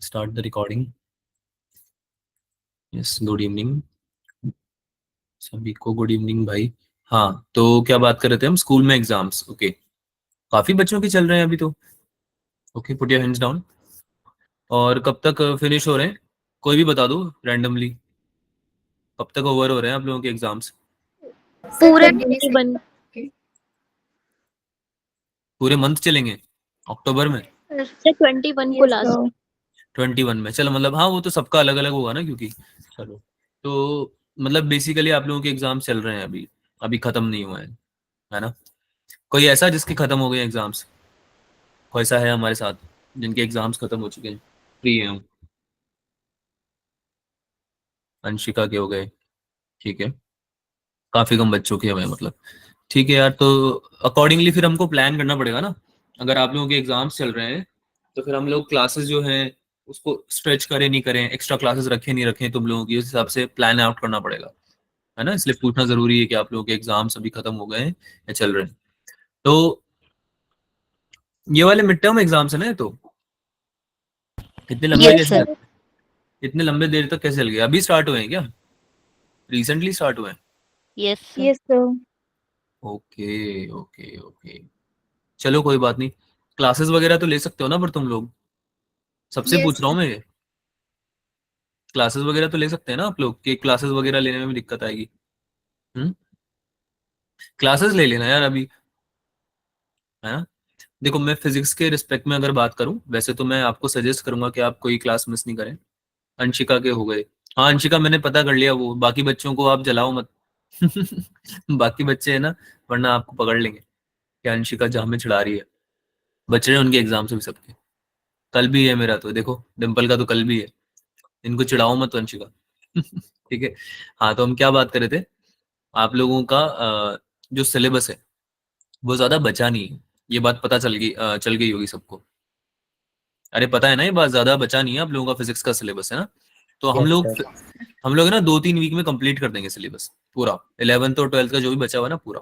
Start the recording. Yes, good evening सभी को, good evening भाई। हाँ, तो क्या बात कर रहे थे हम? स्कूल में एग्जाम्स। ओके, काफी बच्चों के चल रहे हैं अभी तो। Okay, put your hands down. और कब तक फिनिश हो रहे हैं? कोई भी बता दो रैंडमली। कब तक ओवर हो रहे हैं आप लोगों के एग्जाम्स? पूरे 21 पूरे मंथ चलेंगे अक्टूबर में? से 21 को लास्ट। 21 में? चलो, मतलब हाँ, वो तो सबका अलग अलग होगा ना, क्योंकि चलो। तो मतलब बेसिकली आप लोगों के एग्जाम चल रहे हैं अभी, अभी खत्म नहीं हुए हैं, है ना? कोई ऐसा जिसके खत्म हो गए एग्जाम्स? कोई ऐसा है हमारे साथ जिनके एग्जाम्स खत्म हो चुके हैं? फ्री है हम। अंशिका के हो गए, ठीक है। काफी कम बच्चों के हुए मतलब। ठीक है यार, तो अकॉर्डिंगली फिर हमको प्लान करना पड़ेगा ना। अगर आप लोगों के एग्जाम्स चल रहे हैं तो फिर हम लोग क्लासेस जो हैं उसको स्ट्रेच करें नहीं करें, एक्स्ट्रा क्लासेस रखें नहीं रखें, तुम लोगों की उस हिसाब से प्लान आउट करना पड़ेगा, है ना? इसलिए पूछना जरूरी है कि आप लोगों के एग्जाम्स अभी खत्म हो गए हैं या चल रहे हैं। तो ये वाले मिड टर्म एग्जाम्स है ना, ये तो इतने लंबे यस कैसे सर। चल इतने लंबे देर तक कैसे चल गए? अभी स्टार्ट हुए हैं क्या? रिसेंटली स्टार्ट हुए हैं? Yes sir. Yes sir. Okay okay okay, चलो कोई बात नहीं। क्लासेस वगैरह तो ले सकते हो ना पर तुम लोग? सबसे पूछ रहा हूँ मैं ये। क्लासेस वगैरह तो ले सकते हैं ना आप लोग? कि क्लासेस वगैरह लेने में भी दिक्कत आएगी? हम्म, क्लासेस ले लेना यार अभी, है ना? देखो, मैं फिजिक्स के रिस्पेक्ट में अगर बात करूं, वैसे तो मैं आपको सजेस्ट करूंगा कि आप कोई क्लास मिस नहीं करें। अंशिका के हो गए। हाँ, अंशिका मैंने पता कर लिया, वो बाकी बच्चों को आप जलाओ मत। बाकी बच्चे है ना, वरना आपको पकड़ लेंगे कि अंशिका जाम में चढ़ा रही है। बच रहे हैं उनके एग्जाम से भी सबके। कल भी है मेरा, तो देखो डिम्पल का तो कल भी है। इनको चिढ़ाओ मत वंशिका। ठीक है। हाँ, तो हम क्या बात कर रहे थे? आप लोगों का जो सिलेबस है वो ज्यादा बचा नहीं है। ये बात पता चल गई होगी सबको। अरे पता है ना, ये बात ज्यादा बचा नहीं है आप लोगों का फिजिक्स का सिलेबस, है ना? तो यस सर। हम लोग है ना 2-3 वीक में कंप्लीट कर देंगे सिलेबस पूरा। 11th और 12th का जो भी बचा हुआ ना पूरा।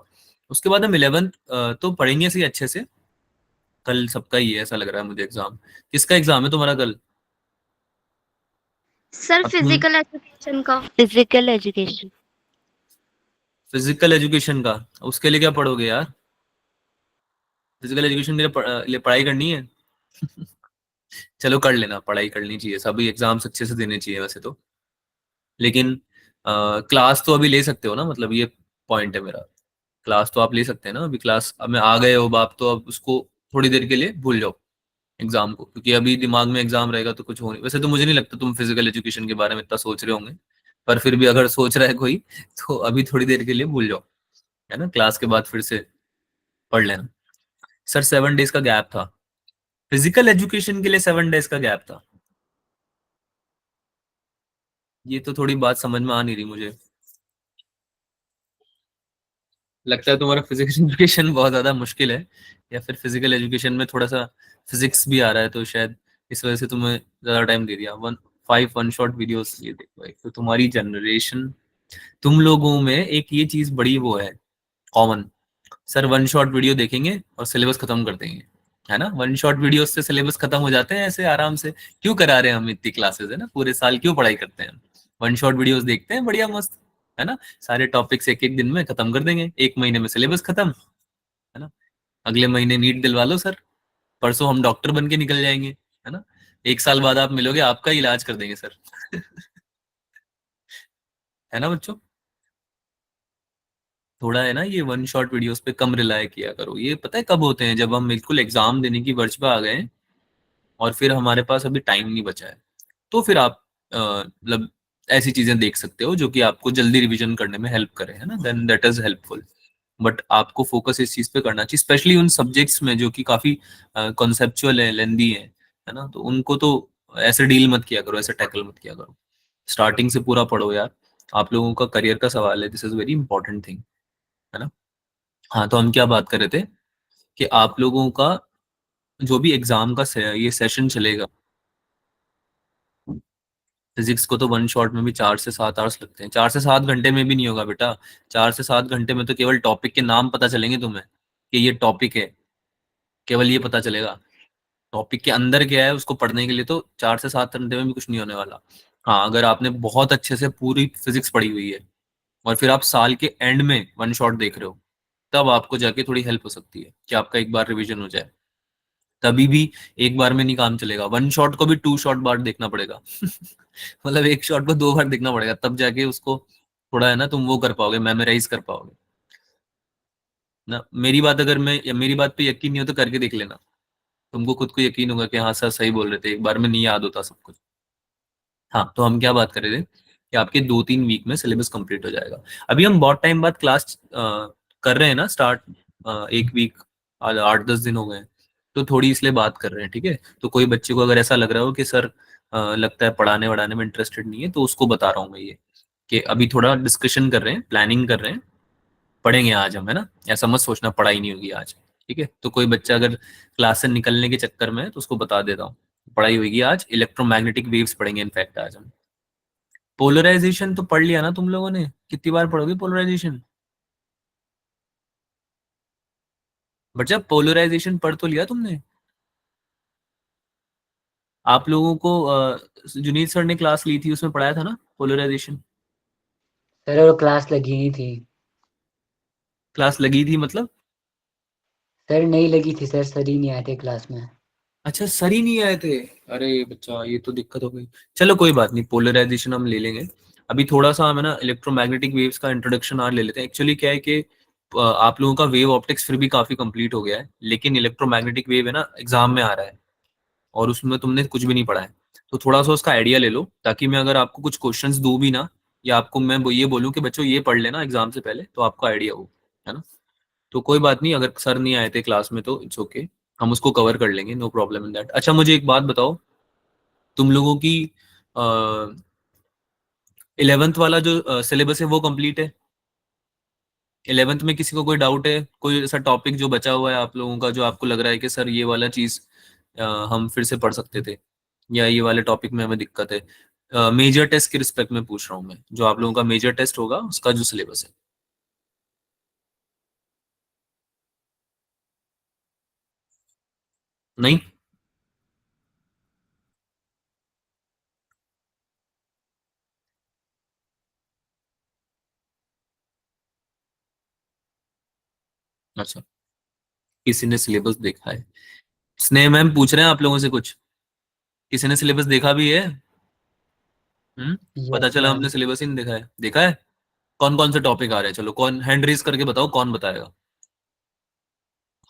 उसके बाद हम 11th तो पढ़ेंगे सही अच्छे से। कल सबका ही है ऐसा लग रहा है मुझे एग्जाम। किसका एग्जाम है तुम्हारा कल? सर अब तुम फिजिकल एजुकेशन का। Physical education. फिजिकल एजुकेशन का, उसके लिए क्या पढ़ोगे यार? फिजिकल एजुकेशन के लिए लिए पढ़ाई करनी है? चलो कर लेना, पढ़ाई करनी चाहिए, सभी एग्जाम्स अच्छे से देने चाहिए वैसे तो। लेकिन क्लास तो अभी ले सकते हो ना, मतलब ये पॉइंट है मेरा। क्लास तो आप ले सकते हैं ना अभी। क्लास अब में आ गए हो बाप, तो अब उसको थोड़ी देर के लिए भूल जाओ एग्जाम को, क्योंकि अभी दिमाग में एग्जाम रहेगा तो कुछ हो नहीं। वैसे तो मुझे नहीं लगता तुम फिजिकल एजुकेशन के बारे में इतना सोच रहे होंगे, पर फिर भी अगर सोच रहा है कोई तो अभी थोड़ी देर के लिए भूल जाओ, है ना? क्लास के बाद फिर से पढ़ लेना। सर 7 डेज का गैप था फिजिकल एजुकेशन के लिए, 7 डेज का गैप था। ये तो थोड़ी बात समझ में आ नहीं रही मुझे। लगता है तुम्हारा फिजिकल एजुकेशन बहुत ज्यादा मुश्किल है, या फिर फिजिकल एजुकेशन में थोड़ा सा फिजिक्स भी आ रहा है, तो शायद इस वजह से तुम्हें ज्यादा टाइम दे दिया। 1 शॉट वीडियोस, ये देखो, एक तो तुम्हारी जनरेशन, तुम लोगों में एक ये चीज बड़ी वो है कॉमन। सर 1 शॉट वीडियो देखेंगे और सिलेबस खत्म कर देंगे, है ना? 1 शॉट वीडियो से सिलेबस खत्म हो जाते हैं ऐसे आराम से। क्यों करा रहे हैं हम इतनी क्लासेस, है ना? पूरे साल क्यों पढ़ाई करते हैं हम? 1 शॉट वीडियोस देखते हैं, बढ़िया मस्त, है ना? सारे टॉपिक्स एक एक दिन में खत्म कर देंगे, 1 महीने में सिलेबस खत्म, है ना? अगले महीने नीट दिलवा लो सर, परसों हम डॉक्टर बन के निकल जाएंगे, है ना? 1 साल बाद आप मिलोगे, आपका इलाज कर देंगे सर। है ना बच्चों? थोड़ा है ना, ये 1 शॉट वीडियोस पे कम रिलाय किया करो। ये पता है कब होते हैं? जब हम बिल्कुल एग्जाम देने की वर्ज पे आ गए हैं और फिर हमारे पास अभी टाइम नहीं बचा है, तो फिर आप मतलब ऐसी चीजें देख सकते हो जो कि आपको जल्दी रिवीजन करने में हेल्प करे, है ना? Then that is helpful. But आपको फोकस इस चीज पे करना चाहिए, स्पेशली उन सब्जेक्ट्स में जो कि काफी कॉन्सेप्चुअल है, लेंदी है ना? तो उनको तो ऐसे डील मत किया करो, ऐसे टैकल मत किया करो। स्टार्टिंग से पूरा पढ़ो यार। आप लोगों का करियर का सवाल है, this is very important thing, है ना? हाँ, तो हम क्या बात कर रहे थे कि आप लोगों का जो भी एग्जाम का ये सेशन चलेगा, फिजिक्स को तो 1 शॉट में भी 4 से 7 आवर्स लगते हैं। 4 से 7 घंटे में भी नहीं होगा बेटा। 4 से 7 घंटे में तो केवल टॉपिक के नाम पता चलेंगे तुम्हें कि ये टॉपिक है, केवल ये पता चलेगा। टॉपिक के अंदर क्या है उसको पढ़ने के लिए तो 4 से 7 घंटे में भी कुछ नहीं होने वाला। हाँ, अगर आपने बहुत अच्छे से पूरी फिजिक्स पढ़ी हुई है और फिर आप साल के एंड में वन शॉट देख रहे हो, तब आपको जाके थोड़ी हेल्प हो सकती है कि आपका एक बार रिवीजन हो जाए। तभी भी एक बार में नहीं काम चलेगा, वन शॉट को भी 2 शॉट बार देखना पड़ेगा। मतलब एक शॉट को 2 बार देखना पड़ेगा, तब जाके उसको थोड़ा है ना तुम वो कर पाओगे, मेमोराइज कर पाओगे ना। मेरी बात अगर मैं या मेरी बात पे यकीन नहीं हो तो करके देख लेना, तुमको खुद को यकीन होगा कि हाँ सर सही बोल रहे थे, एक बार में नहीं याद होता सब कुछ। हाँ, तो हम क्या बात कर रहे थे कि आपके 2-3 वीक में सिलेबस कंप्लीट हो जाएगा। अभी हम बहुत टाइम बाद क्लास कर रहे हैं ना स्टार्ट, 1 वीक, आज 8-10 दिन हो गए हैं, तो थोड़ी इसलिए बात कर रहे हैं, ठीक है। तो कोई बच्चे को अगर ऐसा लग रहा हो कि सर लगता है पढ़ाने वढ़ाने में इंटरेस्टेड नहीं है, तो उसको बता रहा हूँ मैं ये कि अभी थोड़ा डिस्कशन कर रहे हैं, प्लानिंग कर रहे हैं, पढ़ेंगे आज हम, है ना। ऐसा मत सोचना पढ़ाई नहीं होगी आज, ठीक है। तो कोई बच्चा अगर क्लास से निकलने के चक्कर में है तो उसको बता देता हूँ पढ़ाई होगी आज, इलेक्ट्रोमैग्नेटिक वेव्स पढ़ेंगे इनफैक्ट आज हम। पोलराइजेशन तो पढ़ लिया ना तुम लोगों ने, कितनी बार पढ़ोगे पोलराइजेशन? बट जब पोलराइजेशन पढ़ तो लिया तुमने। आप लोगों को जुनीत सर ने क्लास ली थी, उसमें पढ़ाया था ना पोलराइजेशन। सर वो क्लास लगी नहीं थी। क्लास लगी थी मतलब? सर नहीं लगी थी सर, सर ही नहीं आए थे क्लास में। अच्छा, सर ही नहीं आए थे। अरे बच्चा, ये तो दिक्कत हो गई। चलो कोई बात नहीं, पोलराइजेशन हम ले लेंगे। अभी थोड़ा सा हमें ना इलेक्ट्रोमैग्नेटिक वेव्स का इंट्रोडक्शन आज ले लेते हैं। एक्चुअली क्या है कि आप लोगों का वेव ऑप्टिक्स फिर भी काफी कंप्लीट हो गया है, लेकिन इलेक्ट्रोमैग्नेटिक वेव है ना एग्जाम में आ रहा है और उसमें तुमने कुछ भी नहीं पढ़ा है। तो थोड़ा सा उसका आइडिया ले लो, ताकि मैं अगर आपको कुछ क्वेश्चंस दूं भी ना, या आपको मैं ये बोलूं कि बच्चों ये पढ़ लेना एग्जाम से पहले, तो आपको आइडिया हो, है ना। तो कोई बात नहीं, अगर सर नहीं आए थे क्लास में तो इट्स ओके, हम उसको कवर कर लेंगे, नो प्रॉब्लम इन दैट। अच्छा, मुझे एक बात बताओ, तुम लोगों की 11th वाला जो सिलेबस है वो कंप्लीट है? 11th में किसी को कोई डाउट है, कोई ऐसा टॉपिक जो बचा हुआ है आप लोगों का, जो आपको लग रहा है कि सर ये वाला चीज हम फिर से पढ़ सकते थे, या ये वाले टॉपिक में हमें दिक्कत है? मेजर टेस्ट के रिस्पेक्ट में पूछ रहा हूँ मैं, जो आप लोगों का मेजर टेस्ट होगा उसका जो सिलेबस है। नहीं? अच्छा, किसी ने सिलेबस देखा है? स्नेह मैम पूछ रहे हैं आप लोगों से कुछ, किसी ने सिलेबस देखा भी है? हम्म। पता यस चला मैम। हमने सिलेबस ही नहीं देखा है, देखा है। कौन कौन से टॉपिक आ रहे हैं, चलो कौन हैंड रेज करके बताओ, कौन बताएगा।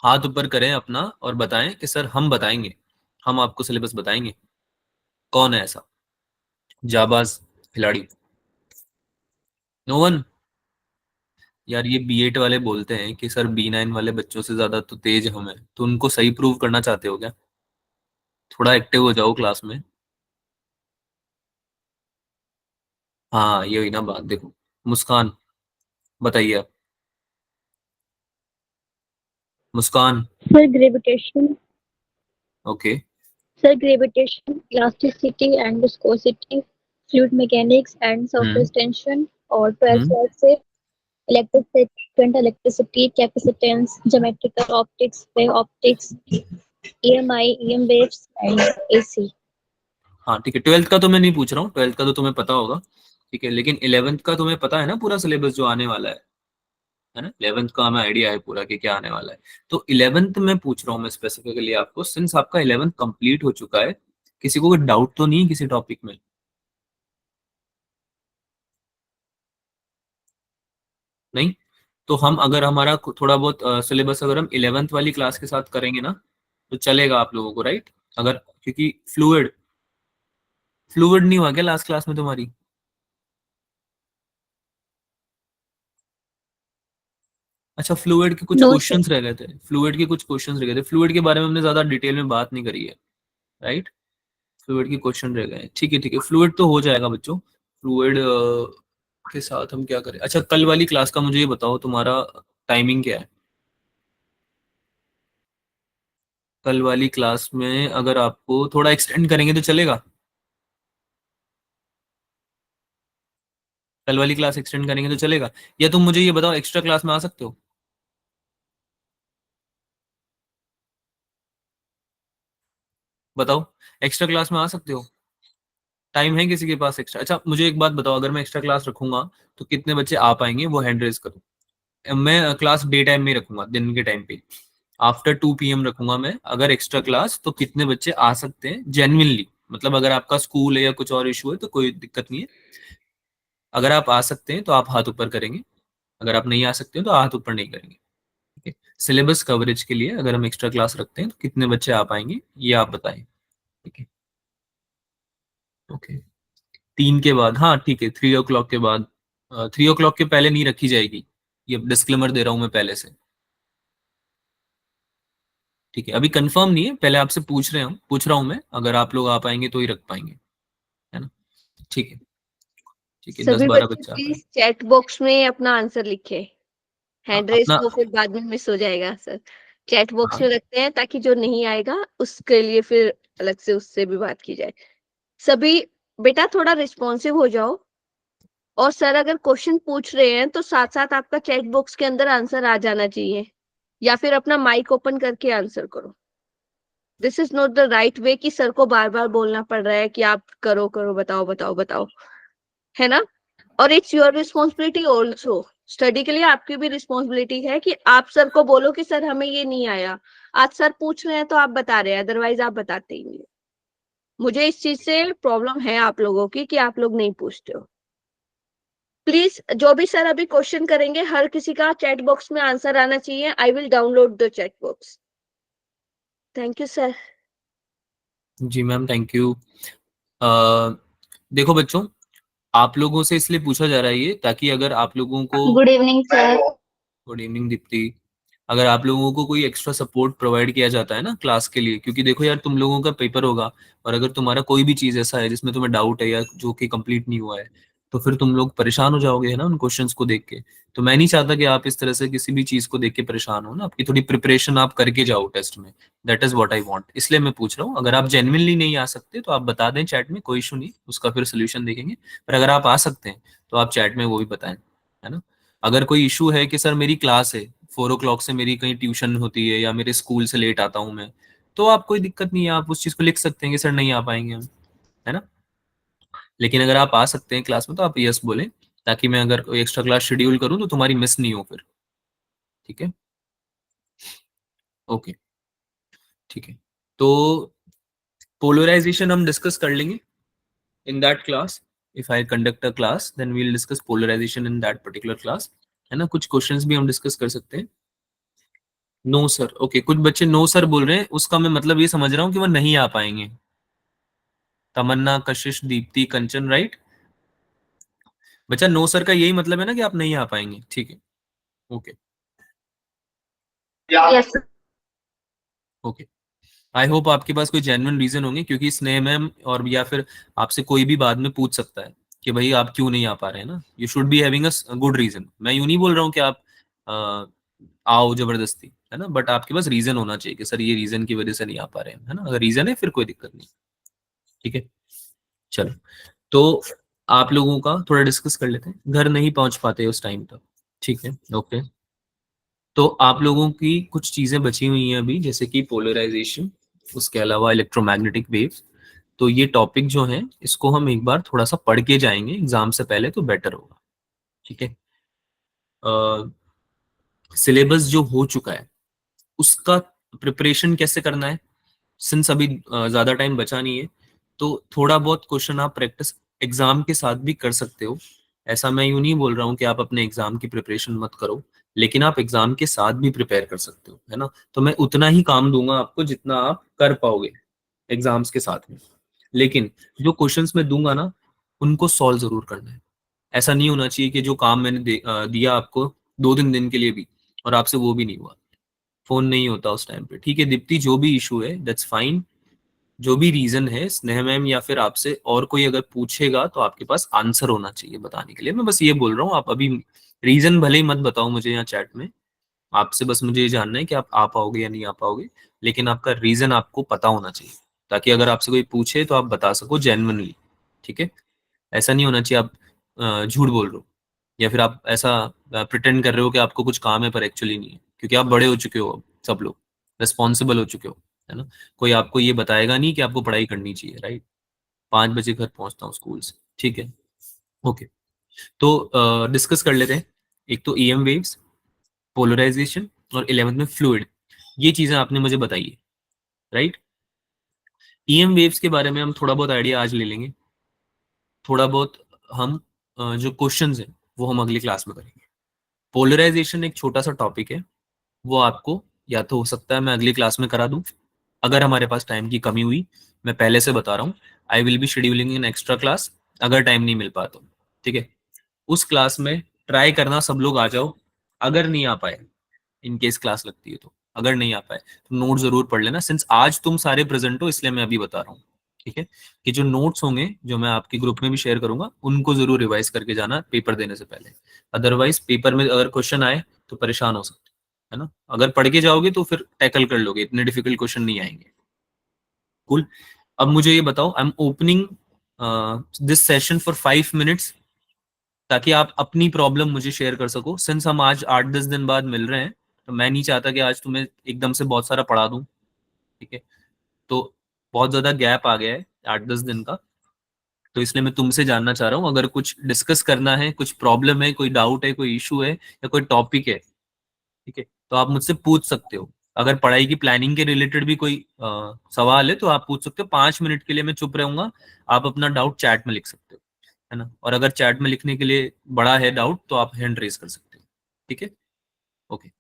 हाथ ऊपर करें अपना और बताएं कि सर हम बताएंगे, हम आपको सिलेबस बताएंगे। कौन है ऐसा जाबाज खिलाड़ी? No one. यार ये B8 वाले बोलते हैं कि सर B9 वाले बच्चों से ज्यादा तो तेज हम हैं, तो उनको सही प्रूव करना चाहते हो क्या? थोड़ा एक्टिव हो जाओ क्लास में। हाँ, ये हुई ना बात, देखो। मुस्कान, बताइए आप। मुस्कान। Sir, gravitation. Okay. Sir, gravitation, elasticity and viscosity, fluid mechanics and hmm. surface tension, और 12th हम्म। क्लास से electricity, current electricity, capacitance, geometrical optics, wave optics, EMI, EM waves and AC. हाँ ठीक है, 12th का तो मैं नहीं पूछ रहा हूँ, 12th का तो तुम्हें पता होगा, ठीक है। लेकिन 11th का तुम्हें पता है ना पूरा सिलेबस जो आने वाला है ना। 11th का हमें आइडिया है पूरा कि क्या आने वाला है। तो 11th में पूछ रहा हूँ मैं स्पेसिफिकली आपको, सिंस आपका 11th कंप्लीट हो चुका है, किसी को कोई डाउट तो नहीं है किसी टॉपिक में? नहीं? तो हम अगर हमारा थोड़ा बहुत सिलेबस अगर हम 11th वाली क्लास के साथ करेंगे ना, तो चलेगा आप लोगों को, राइट? अगर, क्योंकि फ्लूइड फ्लूइड नहीं हुआ क्या लास्ट क्लास में तुम्हारी? अच्छा, फ्लूइड के कुछ No, sir. क्वेश्चंस रह गए थे, फ्लूइड के कुछ क्वेश्चंस रह गए थे, फ्लूइड के बारे में हमने ज्यादा डिटेल में बात नहीं करी है, राइट। फ्लूइड के क्वेश्चन रह गए हैं, ठीक है ठीक है, फ्लूइड तो हो जाएगा बच्चों। फ्लूइड के साथ हम क्या करें? अच्छा, कल वाली क्लास का मुझे ये बताओ, तुम्हारा टाइमिंग क्या है? कल वाली क्लास में अगर आपको थोड़ा एक्सटेंड करेंगे तो चलेगा? कल वाली क्लास एक्सटेंड करेंगे तो चलेगा? या तुम मुझे ये बताओ, एक्स्ट्रा क्लास में आ सकते हो? बताओ, एक्स्ट्रा क्लास में आ सकते हो? टाइम है किसी के पास एक्स्ट्रा? अच्छा मुझे एक बात बताओ, अगर मैं एक्स्ट्रा क्लास रखूंगा तो कितने बच्चे आ पाएंगे, वो हैंड रेज करो। मैं क्लास डे टाइम में रखूंगा, दिन के टाइम पे, आफ्टर 2 PM रखूंगा मैं। अगर एक्स्ट्रा क्लास तो कितने बच्चे आ सकते हैं जेन्युइनली? मतलब अगर आपका स्कूल है या कुछ और इशू है तो कोई दिक्कत नहीं है। अगर आप आ सकते हैं तो आप हाथ ऊपर करेंगे, अगर आप नहीं आ सकते हैं तो हाथ ऊपर नहीं करेंगे। ठीक है, सिलेबस कवरेज के लिए अगर हम एक्स्ट्रा क्लास रखते हैं तो कितने बच्चे आ पाएंगे ये आप बताएं। ठीक है, ओके। 3 के बाद, हाँ ठीक है, 3 o'clock के बाद। 3 o'clock के पहले नहीं रखी जाएगी, ये डिस्क्लेमर दे रहा हूं मैं पहले से। ठीक है, अभी कंफर्म नहीं है, पहले आपसे पूछ रहा हूं मैं, अगर आप लोग आ पाएंगे तो ही रख पाएंगे, है ना? ठीक है, ठीक है, दस सभी बारह बच्चे बच्चे आ पाएंगे। प्लीज चैट बॉक्स में अपना आंसर लिखे। हाँ हैंड रेस अपना, तो फिर बाद में मिस हो जाएगा सर। चैट बॉक्स हाँ में रखते हैं ताकि जो नहीं आएगा उसके लिए फिर अलग से उससे भी बात की जाए। सभी बेटा थोड़ा रिस्पॉन्सिव हो जाओ, और सर अगर क्वेश्चन पूछ रहे हैं तो साथ साथ आपका चैट बॉक्स के अंदर आंसर आ जाना चाहिए, या फिर अपना माइक ओपन करके आंसर करो। This is not the right way कि सर को बार बार बोलना पड़ रहा है कि आप करो करो, बताओ बताओ बताओ, है ना? और it's your responsibility also, study के लिए आपकी भी रिस्पॉन्सिबिलिटी है कि आप सर को बोलो कि सर हमें ये नहीं आया। आज सर पूछ रहे हैं तो आप बता रहे हैं, अदरवाइज आप बताते ही नहीं। मुझे इस चीज से प्रॉब्लम है आप लोगों की कि आप लोग नहीं पूछते हो। प्लीज जो भी सर अभी क्वेश्चन करेंगे हर किसी का चैट बॉक्स में आंसर आना चाहिए। I will download the chat box. Thank you sir. जी मैम, थैंक यू। देखो बच्चों, आप लोगों से इसलिए पूछा जा रहा है ये, ताकि अगर आप लोगों को, good evening sir. Good evening Deepti, अगर आप लोगों को कोई एक्स्ट्रा सपोर्ट प्रोवाइड किया जाता है ना क्लास के लिए, क्योंकि देखो यार तुम लोगों का पेपर होगा, और अगर तुम्हारा कोई भी चीज ऐसा है जिसमें तुम्हें डाउट है या जो कि कंप्लीट नहीं हुआ है, तो फिर तुम लोग परेशान हो जाओगे, है ना, उन क्वेश्चंस को देख के। तो मैं नहीं चाहता कि आप इस तरह से किसी भी चीज को देख के परेशान हो ना, आपकी थोड़ी प्रिपरेशन आप करके जाओ टेस्ट में। That is what I want, इसलिए मैं पूछ रहा हूँ। अगर आप जेन्युइनली नहीं आ सकते तो आप बता दें चैट में, कोई इशू नहीं, उसका फिर सोल्यूशन देखेंगे। पर अगर आप आ सकते हैं तो आप चैट में वो भी बताएं, है ना? अगर कोई इशू है कि सर मेरी क्लास है 4 o'clock से, मेरी कहीं ट्यूशन होती है या मेरे स्कूल से लेट आता हूँ मैं, तो आप, कोई दिक्कत नहीं है, आप उस चीज को लिख सकते हैं कि सर नहीं आ पाएंगे हम, है ना? लेकिन अगर आप आ सकते हैं क्लास में तो आप यस बोलें, ताकि मैं अगर कोई एक्स्ट्रा क्लास शेड्यूल करूँ तो तुम्हारी मिस नहीं हो फिर। ठीक है, ओके, ठीक है। तो पोलराइजेशन हम डिस्कस कर लेंगे in that class. If I conduct a class then we will discuss polarisation in that particular class, है ना? कुछ क्वेश्चंस भी हम डिस्कस कर सकते हैं। नो सर, ओके, कुछ बच्चे नो सर बोल रहे हैं, उसका मैं मतलब ये समझ रहा हूँ कि वो नहीं आ पाएंगे। तमन्ना, कशिश, दीप्ति, कंचन, राइट? बच्चा नो सर का यही मतलब है ना कि आप नहीं आ पाएंगे? ठीक है, okay, yes okay. I hope आपके पास कोई जेन्युइन रीजन होंगे, क्योंकि स्नेह मैम और या फिर आपसे कोई भी बाद में पूछ सकता है कि भाई आप क्यों नहीं आ पा रहे हैं ना। You should be having a good reason. मैं यूं नहीं बोल रहा हूँ कि आप आओ जबरदस्ती, है ना, बट आपके पास रीजन होना चाहिए कि सर ये रीजन की वजह से नहीं आ पा रहे हैं, है ना? अगर रीजन है फिर कोई दिक्कत नहीं। ठीक है, चलो। तो आप लोगों का थोड़ा डिस्कस कर लेते हैं, घर नहीं पहुंच पाते उस टाइम तक। ठीक है, ओके। तो आप लोगों की कुछ चीजें बची हुई हैं अभी, जैसे कि पोलराइजेशन, उसके अलावा इलेक्ट्रोमैग्नेटिक वेव। तो ये टॉपिक जो है इसको हम एक बार थोड़ा सा पढ़ के जाएंगे एग्जाम से पहले तो बेटर होगा। ठीक है, सिलेबस जो हो चुका है उसका प्रिपरेशन कैसे करना है, सिंस अभी ज्यादा टाइम बचा नहीं है, तो थोड़ा बहुत क्वेश्चन आप प्रैक्टिस एग्जाम के साथ भी कर सकते हो। ऐसा मैं यूं नहीं बोल रहा हूँ कि आप अपने एग्जाम की प्रिपरेशन मत करो, लेकिन आप एग्जाम के साथ भी प्रिपेयर कर सकते हो, है ना? तो मैं उतना ही काम दूंगा आपको जितना आप कर पाओगे एग्जाम्स के साथ में। लेकिन जो क्वेश्चंस मैं दूंगा ना, उनको सॉल्व जरूर करना है। ऐसा नहीं होना चाहिए कि जो काम मैंने दिया आपको 2-3 दिन के लिए भी, और आपसे वो भी नहीं हुआ। फोन नहीं होता उस टाइम पे, ठीक है दीप्ति, जो भी इशू है दैट्स फाइन। जो भी रीजन है, स्नेह मैम या फिर आपसे और कोई अगर पूछेगा तो आपके पास आंसर होना चाहिए बताने के लिए। मैं बस ये बोल रहा हूँ, आप अभी रीजन भले ही मत बताओ मुझे यहाँ चैट में, आपसे बस मुझे ये जानना है कि आप आ पाओगे या नहीं आ पाओगे, लेकिन आपका रीजन आपको पता होना चाहिए, ताकि अगर आपसे कोई पूछे तो आप बता सको जेन्युइनली। ठीक है, ऐसा नहीं होना चाहिए आप झूठ बोल रहे हो, या फिर आप ऐसा प्रिटेंड कर रहे हो कि आपको कुछ काम है पर एक्चुअली नहीं है, क्योंकि आप बड़े हो चुके हो अब, सब लोग रिस्पॉन्सिबल हो चुके हो। है ना। कोई आपको ये बताएगा नहीं कि आपको पढ़ाई करनी चाहिए, राइट। 5 बजे घर पहुंचता हूँ स्कूल से, ठीक है। ओके, तो डिस्कस कर लेते हैं। एक तो ईएम वेव्स, पोलराइजेशन, और 11th में फ्लूइड। ये चीजें आपने मुझे बताई है, राइट। ईएम वेव्स के बारे में हम थोड़ा बहुत आइडिया आज ले लेंगे, थोड़ा बहुत हम जो क्वेश्चंस हैं वो हम अगली क्लास में करेंगे। पोलराइजेशन एक छोटा सा टॉपिक है, वो आपको या तो हो सकता है मैं अगली क्लास में करा दूं, अगर हमारे पास टाइम की कमी हुई। मैं पहले से बता रहा हूँ, I will be scheduling in extra class, अगर टाइम नहीं मिल पाता तो, ठीक है। उस क्लास में ट्राई करना सब लोग आ जाओ। अगर नहीं आ पाए, इन केस क्लास लगती है तो, अगर नहीं आ पाए तो नोट जरूर पढ़ लेना, सिंस आज तुम सारे प्रेजेंट हो इसलिए मैं अभी बता रहा हूँ, ठीक है। कि जो नोट्स होंगे जो मैं आपके ग्रुप में भी शेयर करूंगा उनको जरूर रिवाइज करके जाना पेपर देने से पहले। अदरवाइज पेपर में अगर क्वेश्चन आए तो परेशान हो सकते है ना। अगर पढ़ के जाओगे तो फिर टैकल कर लोगे, इतने डिफिकल्ट क्वेश्चन नहीं आएंगे। कूल। अब मुझे ये बताओ, I am opening this session for 5 minutes, ताकि आप अपनी प्रॉब्लम मुझे शेयर कर सको। सिंस हम आज 8-10 दिन बाद मिल रहे हैं, तो मैं नहीं चाहता कि आज तुम्हें एकदम से बहुत सारा पढ़ा दूं, ठीक है। तो बहुत ज्यादा गैप आ गया है 8-10 दिन का, तो इसलिए मैं तुमसे जानना चाह रहा हूँ, अगर कुछ डिस्कस करना है, कुछ प्रॉब्लम है, कोई डाउट है, कोई इशू है या कोई टॉपिक है, ठीक है, तो आप मुझसे पूछ सकते हो। अगर पढ़ाई की प्लानिंग के रिलेटेड भी कोई सवाल है तो आप पूछ सकते हो। 5 मिनट के लिए मैं चुप रहूंगा, आप अपना डाउट चैट में लिख सकते हो, है ना। और अगर चैट में लिखने के लिए बड़ा है डाउट तो आप हैंड रेज कर सकते हो, ठीक है। ओके,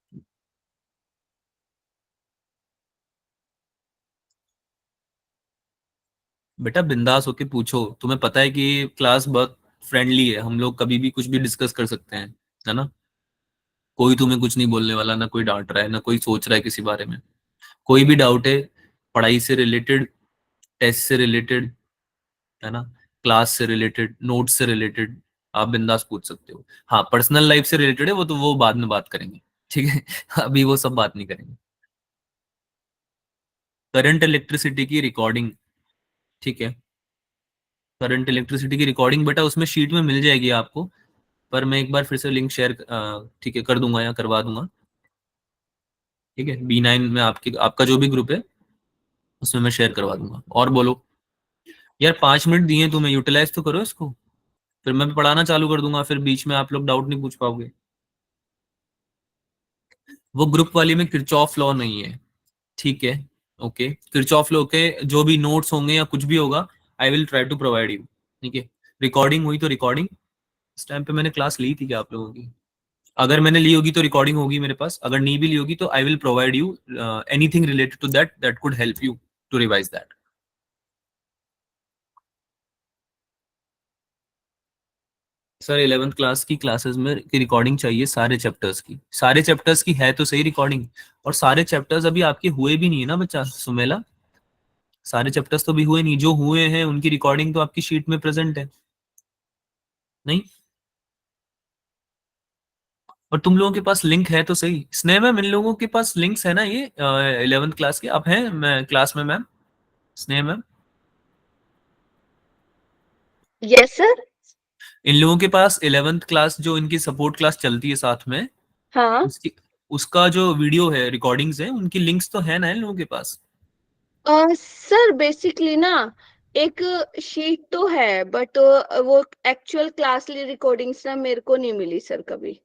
बेटा बिंदास होके पूछो, तुम्हें पता है कि क्लास बहुत फ्रेंडली है, हम लोग कभी भी कुछ भी डिस्कस कर सकते हैं, है ना। कोई तुम्हें कुछ नहीं बोलने वाला, ना कोई डांट रहा है, ना कोई सोच रहा है किसी बारे में। कोई भी डाउट है पढ़ाई से रिलेटेड, टेस्ट से रिलेटेड, है ना, क्लास से रिलेटेड, नोट्स से रिलेटेड, आप बिंदास पूछ सकते हो। हाँ, पर्सनल लाइफ से रिलेटेड है वो, तो वो बाद में बात करेंगे, ठीक है। अभी वो सब बात नहीं करेंगे। करंट इलेक्ट्रिसिटी की रिकॉर्डिंग, ठीक है। करंट इलेक्ट्रिसिटी की रिकॉर्डिंग बेटा उसमें शीट में मिल जाएगी आपको, पर मैं एक बार फिर से लिंक शेयर, ठीक है, कर दूंगा या करवा दूंगा, ठीक है। B9 में आपकी आपका जो भी ग्रुप है उसमें मैं शेयर करवा दूंगा। और बोलो यार, 5 मिनट दिए तुम्हें, यूटिलाइज तो करो इसको, फिर मैं भी पढ़ाना चालू कर दूंगा, फिर बीच में आप लोग डाउट नहीं पूछ पाओगे। वो ग्रुप वाली में किरचॉफ लॉ नहीं है, ठीक है। ओके, किरचॉफ लॉ के जो भी नोट्स होंगे या कुछ भी होगा, I will try to provide you, ठीक है। रिकॉर्डिंग हुई तो रिकॉर्डिंग, इस टाइम पे मैंने क्लास ली थी क्या आप लोगों की? अगर मैंने ली होगी तो रिकॉर्डिंग होगी मेरे पास, अगर नहीं भी ली होगी तो I will provide you anything related to that that could help you to revise that. Sir 11th class की क्लासेस में की रिकॉर्डिंग चाहिए सारे चैप्टर्स की, सारे चैप्टर्स की है तो सही रिकॉर्डिंग। और सारे चैप्टर्स अभी आपके हुए भी नहीं है ना बच्चा सुमेला, सारे चैप्टर्स तो भी हुए नहीं, जो हुए हैं उनकी रिकॉर्डिंग तो आपकी शीट में प्रेजेंट है नहीं। और तुम लोगों के पास लिंक है तो सही, स्नेह मैम इन लोगों के पास लिंक्स है ना, ये 11th क्लास के आप हैं मैं क्लास में मैम, स्नेह मैम यस सर। इन लोगों के पास 11th क्लास जो इनकी सपोर्ट क्लास चलती है साथ में, हाँ उसकी उसका जो वीडियो है, रिकॉर्डिंग्स है, उनकी लिंक्स तो है ना इन लोगों के पास? सर बेसिकली ना एक शीट तो है, बट वो एक्चुअल क्लास ली रिकॉर्डिंग्स ना मेरे को नहीं मिली सर कभी,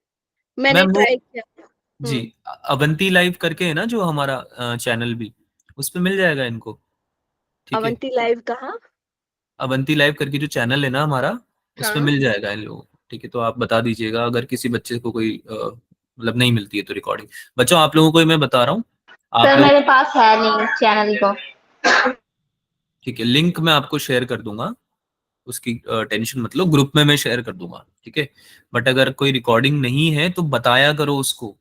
मैंने मैम वो, ट्राई किया। जी, अवंती लाइव करके है ना जो हमारा चैनल भी, उस पे मिल जाएगा इनको, ठीक है। अवंती लाइव कहाँ? अवंती लाइव करके जो चैनल है ना हमारा, उस पे हाँ मिल जाएगा इन लोगों को, ठीक है। तो आप बता दीजिएगा अगर किसी बच्चे को कोई मतलब नहीं मिलती है तो रिकॉर्डिंग। बच्चों आप लोगों को ही मैं बता रहा हूँ, आप सर लोग, मेरे पास है नहीं चैनल को। ठीक है, लिंक मैं आपको शेयर कर दूंगा, उसकी टेंशन मत लो, ग्रुप में मैं शेयर कर दूंगा, ठीक है। बट अगर कोई रिकॉर्डिंग नहीं है तो बताया करो उसको,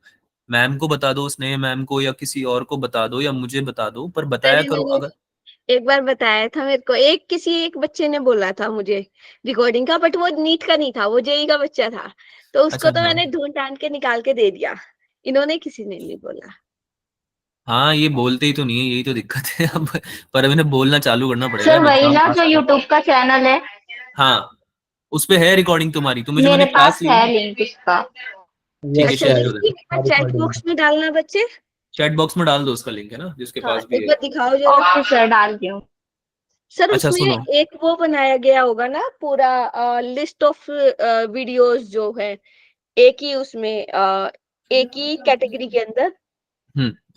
मैम को बता दो, स्नेह मैम को, या किसी और को बता दो, या मुझे बता दो, पर बताया पहले करो मैंने अगर। एक बार बताया था मेरे को, एक बच्चे ने बोला था मुझे रिकॉर्डिंग का, बट वो नीट का नहीं था, वो जेई का बच्चा था, तो अच्छा उसको तो हाँ, मैंने ढूंढ ढांड के निकाल के दे दिया, इन्होंने किसी ने नहीं बोला। हाँ ये बोलते ही तो नहीं है, यही तो दिक्कत है अब। पर अब इन्हें बोलना चालू करना पड़ेगा, सर अब वही एग्जाम ना पास जो कर। यूट्यूब का चैनल है, हाँ, उस पे है रिकॉर्डिंग तुम्हारी, तुम्हें जो मेरे मैंने क्लास पास ली है ना, लिंक उसका। ठीक है यस अच्छा शेयर सर, कर लिंक देना। एक बार चैट रिकॉर्डिंग बॉक्स में डालना बच्चे। चैट बॉक्स में डाल दो उसका लिंक, है ना, जिसके हाँ पास भी एक है। बार दिखाओ जरा। ओके सर, डाल दी हूँ। सर अच्छा उसमें सुनो, एक वो बनाया गया होगा ना पूरा लिस्ट ऑफ वीडियोस जो है, एक ही उसमें एक ही कैटेगरी के अंदर।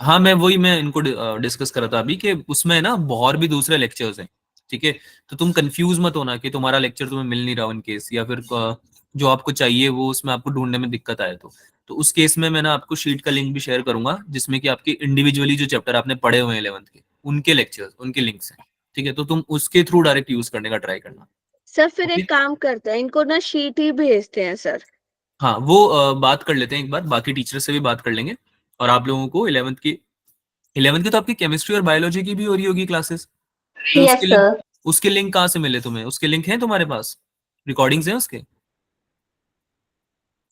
हाँ मैं इनको डिस्कस कर रहा था अभी कि उसमें ना बहुत भी दूसरे लेक्चर्स हैं, ठीक है। तो तुम कंफ्यूज मत होना कि तुम्हारा लेक्चर तुम्हें मिल नहीं रहा इन केस, या फिर जो आपको चाहिए वो उसमें आपको ढूंढने में दिक्कत आए तो उस केस में मैं ना आपको शीट का लिंक भी शेयर करूंगा, जिसमें कि आपके इंडिविजुअली जो चैप्टर आपने पढ़े हुए हैं 11th के, उनके लेक्चर्स, उनके लिंक्स हैं, ठीक है। तो तुम उसके थ्रू डायरेक्ट यूज करने का ट्राई करना। सर फिर ओके, एक काम करते हैं, इनको ना शीट ही भेजते हैं सर। हाँ वो बात कर लेते हैं एक बार, बाकी टीचर से भी बात कर लेंगे। और आप लोगों को 11th की तो आपकी केमिस्ट्री और बायोलॉजी की भी हो रही होगी क्लासेस, फिर यस सर। उसके लिंक कहाँ से मिले तुम्हें? उसके लिंक हैं तुम्हारे पास? रिकॉर्डिंग्स हैं उसके?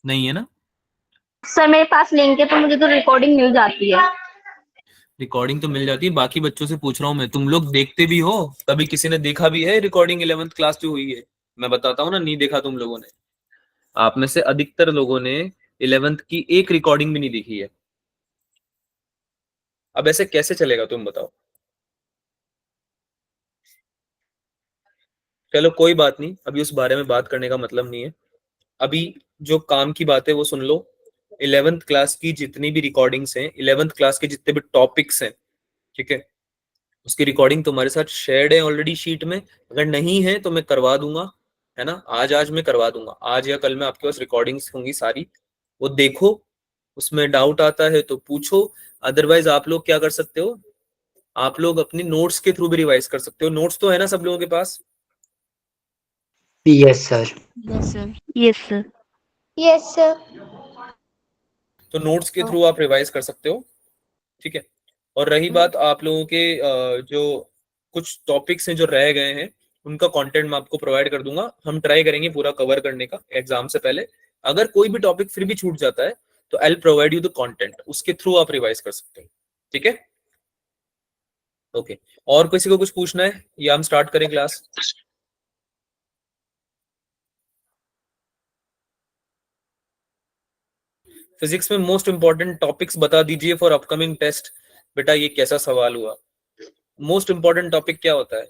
नहीं है ना? सर मेरे पास लिंक है, तो मुझे तो रिकॉर्डिंग मिल जाती है। रिकॉर्डिंग तो मिल जाती है, बाकी बच्चों से पूछ रहा हूँ मैं, तुम लोग देखते भी हो? कभी किसी ने देखा भी है रिकॉर्डिंग 11th क्लास जो हुई है? मैं बताता हूँ ना, नहीं देखा तुम लोगों ने। आप में से अधिकतर लोगों ने 11th की एक रिकॉर्डिंग भी नहीं देखी है। अब ऐसे कैसे चलेगा, तुम बताओ। चलो कोई बात नहीं, अभी उस बारे में बात करने का मतलब नहीं है। अभी जो काम की बात है वो सुन लो। 11th क्लास की जितनी भी रिकॉर्डिंग्स हैं, 11th क्लास के जितने भी टॉपिक्स हैं, ठीक है, उसकी रिकॉर्डिंग तुम्हारे साथ शेयर्ड है ऑलरेडी शीट में। अगर नहीं है तो मैं करवा दूंगा, है ना, आज मैं करवा दूंगा, आज या कल में आपके पास रिकॉर्डिंग्स होंगी सारी। वो देखो, उसमें डाउट आता है तो पूछो। अदरवाइज आप लोग क्या कर सकते हो, आप लोग अपनी नोट्स के थ्रू भी रिवाइज कर सकते हो। नोट्स तो है ना सब लोगों के पास? Yes sir. Yes sir. Yes sir. Yes sir. तो नोट्स के थ्रू आप रिवाइज कर सकते हो, ठीक है। और रही बात आप लोगों के जो कुछ टॉपिक्स हैं जो रह गए हैं, उनका कंटेंट मैं आपको प्रोवाइड कर दूंगा। हम ट्राई करेंगे पूरा कवर करने का एग्जाम से पहले। अगर कोई भी टॉपिक फिर भी छूट जाता है तो I will provide you the content, उसके थ्रू आप रिवाइज कर सकते हो, ठीक है। ओके, और किसी को कुछ पूछना है या हम स्टार्ट करें क्लास? फिजिक्स में मोस्ट इंपॉर्टेंट टॉपिक्स बता दीजिए फॉर अपकमिंग टेस्ट। बेटा ये कैसा सवाल हुआ? मोस्ट इंपॉर्टेंट टॉपिक क्या होता है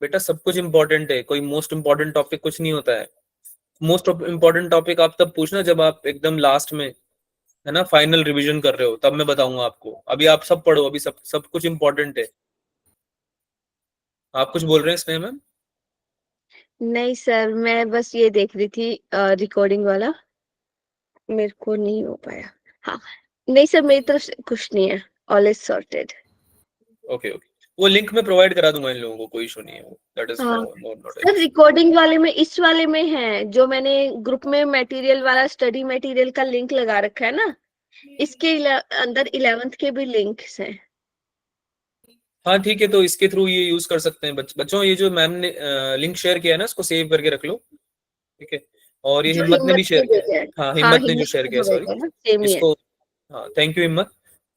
बेटा? सब कुछ इंपॉर्टेंट है, कोई मोस्ट इंपॉर्टेंट टॉपिक कुछ नहीं होता है। मोस्ट इंपॉर्टेंट टॉपिक आप तब पूछना जब आप एकदम लास्ट में, है ना, फाइनल रिवीजन कर रहे हो, तब मैं बताऊंगा आपको। अभी आप सब पढ़ो, अभी सब सब कुछ इंपॉर्टेंट है। आप कुछ बोल रहे हैं इसमें मैम? नहीं सर, मैं बस ये देख रही थी रिकॉर्डिंग वाला, मेरे को नहीं हो पाया। हाँ, नहीं सर मेरी तरफ से कुछ नहीं है, all is sorted. Okay okay, वो लिंक मैं प्रोवाइड करा दूंगा इन लोगों को, कोई इशू नहीं है, दैट इज हाँ नॉट सर, रिकॉर्डिंग वाले में, इस वाले में है जो मैंने ग्रुप में मटेरियल वाला, स्टडी मटेरियल का लिंक लगा रखा है ना, इसके अंदर 11th के भी लिंक्स हैं। हाँ ठीक है, तो इसके थ्रू ये यूज कर सकते हैं। बच्चों ये जो मैम ने लिंक शेयर किया है ना, इसको सेव करके रख लो, ठीक है। और ये जो हिम्मत ने भी हिम्मत शेयर ने किया भेजा है। है, हाँ हाँ हिम्मत ने जो हिम्मत शेयर ने किया, जो सॉरी भेजा है ना, सेम ही है। इसको। हाँ थैंक यू हिम्मत।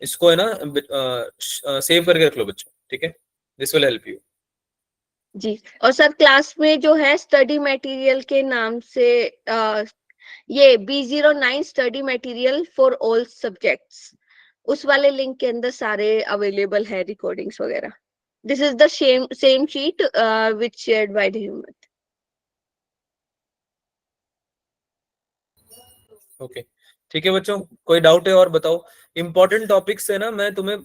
इसको है ना सेव करके रख लो बच्चों, ठीक है, दिस विल हेल्प यू। जी। और सर क्लास में जो है स्टडी मटेरियल के नाम से ये B09 study material for all subjects, उस वाले लिंक के अंदर सारे अवेलेबल है रिकॉर्डिंग्स वगैरह। This is the same sheet which shared by the हिम्मत। ओके ठीक है बच्चों, कोई डाउट है और बताओ। इंपॉर्टेंट टॉपिक्स है ना, मैं तुम्हें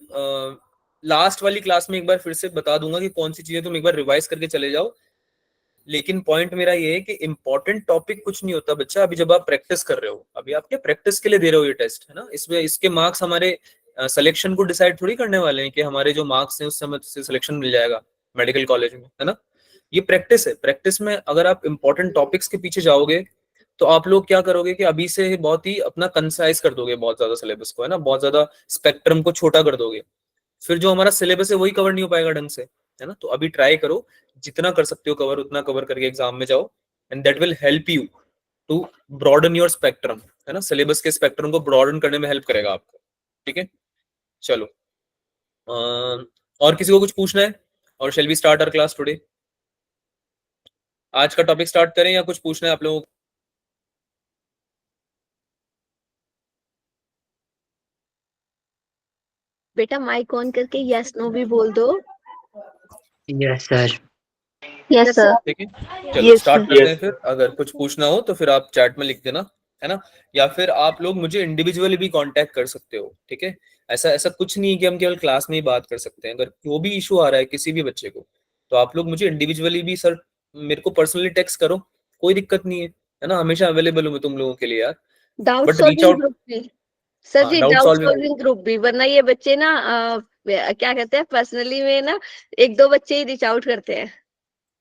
लास्ट वाली क्लास में एक बार फिर से बता दूंगा कि कौन सी चीजें तुम एक बार रिवाइज करके चले जाओ। लेकिन पॉइंट मेरा ये है कि इंपॉर्टेंट टॉपिक कुछ नहीं होता बच्चा। अभी जब आप प्रैक्टिस कर रहे हो, अभी आप क्या प्रैक्टिस के लिए दे रहे हो ये टेस्ट, है ना, इसमें इसके मार्क्स हमारे सिलेक्शन को डिसाइड थोड़ी करने वाले हैं कि हमारे जो मार्क्स हैं उससे हमें सिलेक्शन मिल जाएगा मेडिकल कॉलेज में, है ना। ये प्रैक्टिस है, प्रैक्टिस में अगर आप इंपॉर्टेंट टॉपिक्स के पीछे जाओगे तो आप लोग क्या करोगे कि अभी से बहुत ही अपना कंसाइज कर दोगे बहुत ज्यादा सिलेबस को, है ना, बहुत ज्यादा स्पेक्ट्रम को छोटा कर दोगे। फिर जो हमारा सिलेबस है वही कवर नहीं हो पाएगा ढंग से, है ना। तो अभी ट्राई करो, जितना कर सकते हो कवर उतना कवर करके एग्जाम में जाओ, and that will help you to broaden your spectrum, है ना। सिलेबस के स्पेक्ट्रम को ब्रॉडन करने में हेल्प करेगा आपको, ठीक है। चलो और किसी को कुछ पूछना है? और shall we start our class today? आज का टॉपिक स्टार्ट करें या कुछ पूछना है आप लोगों को? बेटा माइक ऑन करके यस नो भी बोल दो। Yes sir. Yes sir. ठीक है, चलो Yes, स्टार्ट sir. करते हैं फिर। अगर कुछ पूछना हो तो फिर आप चैट में लिख देना, है ना, या फिर आप लोग मुझे इंडिविजुअली भी कांटेक्ट कर सकते हो। ठीक है, ऐसा ऐसा कुछ नहीं है कि हम केवल क्लास में ही बात कर सकते हैं। अगर वो भी इशू आ रहा है किसी भी बच्चे को, तो आप लोग मुझे इंडिविजुअली भी, सर मेरे को पर्सनली टेक्स्ट करो, कोई दिक्कत नहीं है ना, हमेशा अवेलेबल हूँ मैं तुम लोगों के लिए यार। Doubt but reach solving out, group भी सर हाँ जी, doubt doubt solving, solving group भी, वरना ये बच्चे ना क्या कहते हैं, पर्सनली में ना एक दो बच्चे ही रीच आउट करते हैं,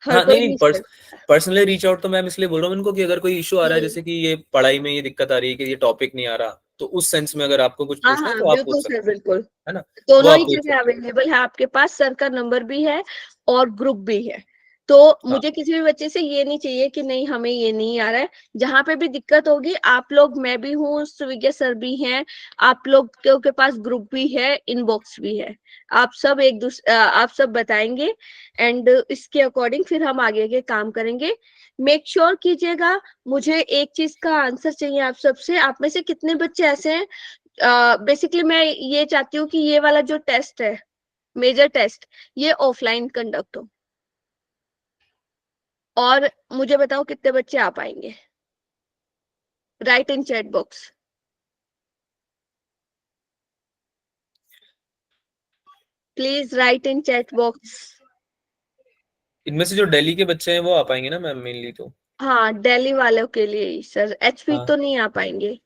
हर हाँ नहीं कोई नहीं, नहीं करता। पर्सनली रीच आउट तो मैम इसलिए बोल रहा हूँ इनको कि अगर कोई इशू आ रहा है, हम्म, जैसे कि ये पढ़ाई में ये दिक्कत आ रही है कि ये टॉपिक नहीं आ रहा, तो उस सेंस में अगर आपको कुछ हाँ पूछना है हाँ तो आप बिल्कुल पूछ सर, सकते हैं, बिल्कुल। है ना, वो दोनों आप ही पूछ जगह सकते हैं। अवेलेबल है आपके पास, सर का नंबर भी है और ग्रुप भी है। तो हाँ मुझे किसी भी बच्चे से ये नहीं चाहिए कि नहीं हमें ये नहीं आ रहा है। जहां पे भी दिक्कत होगी, आप लोग, मैं भी हूँ, सुविज्ञा सर भी हैं, आप लोग के पास ग्रुप भी है, इनबॉक्स भी है। आप सब आप सब बताएंगे एंड इसके अकॉर्डिंग फिर हम आगे के काम करेंगे। मेक श्योर कीजिएगा, मुझे एक चीज का आंसर चाहिए आप सबसे। आप में से कितने बच्चे ऐसे हैं, बेसिकली मैं ये चाहती हूँ कि ये वाला जो टेस्ट है, मेजर टेस्ट, ये ऑफलाइन कंडक्ट हो। और मुझे बताओ कितने बच्चे आ पाएंगे, right in chat box. Please right in chat box. इनमें से जो दिल्ली के बच्चे हैं वो आ पाएंगे ना मैम, मेनली तो। हाँ, दिल्ली वालों के लिए ही सर, एचपी हाँ तो नहीं आ पाएंगे,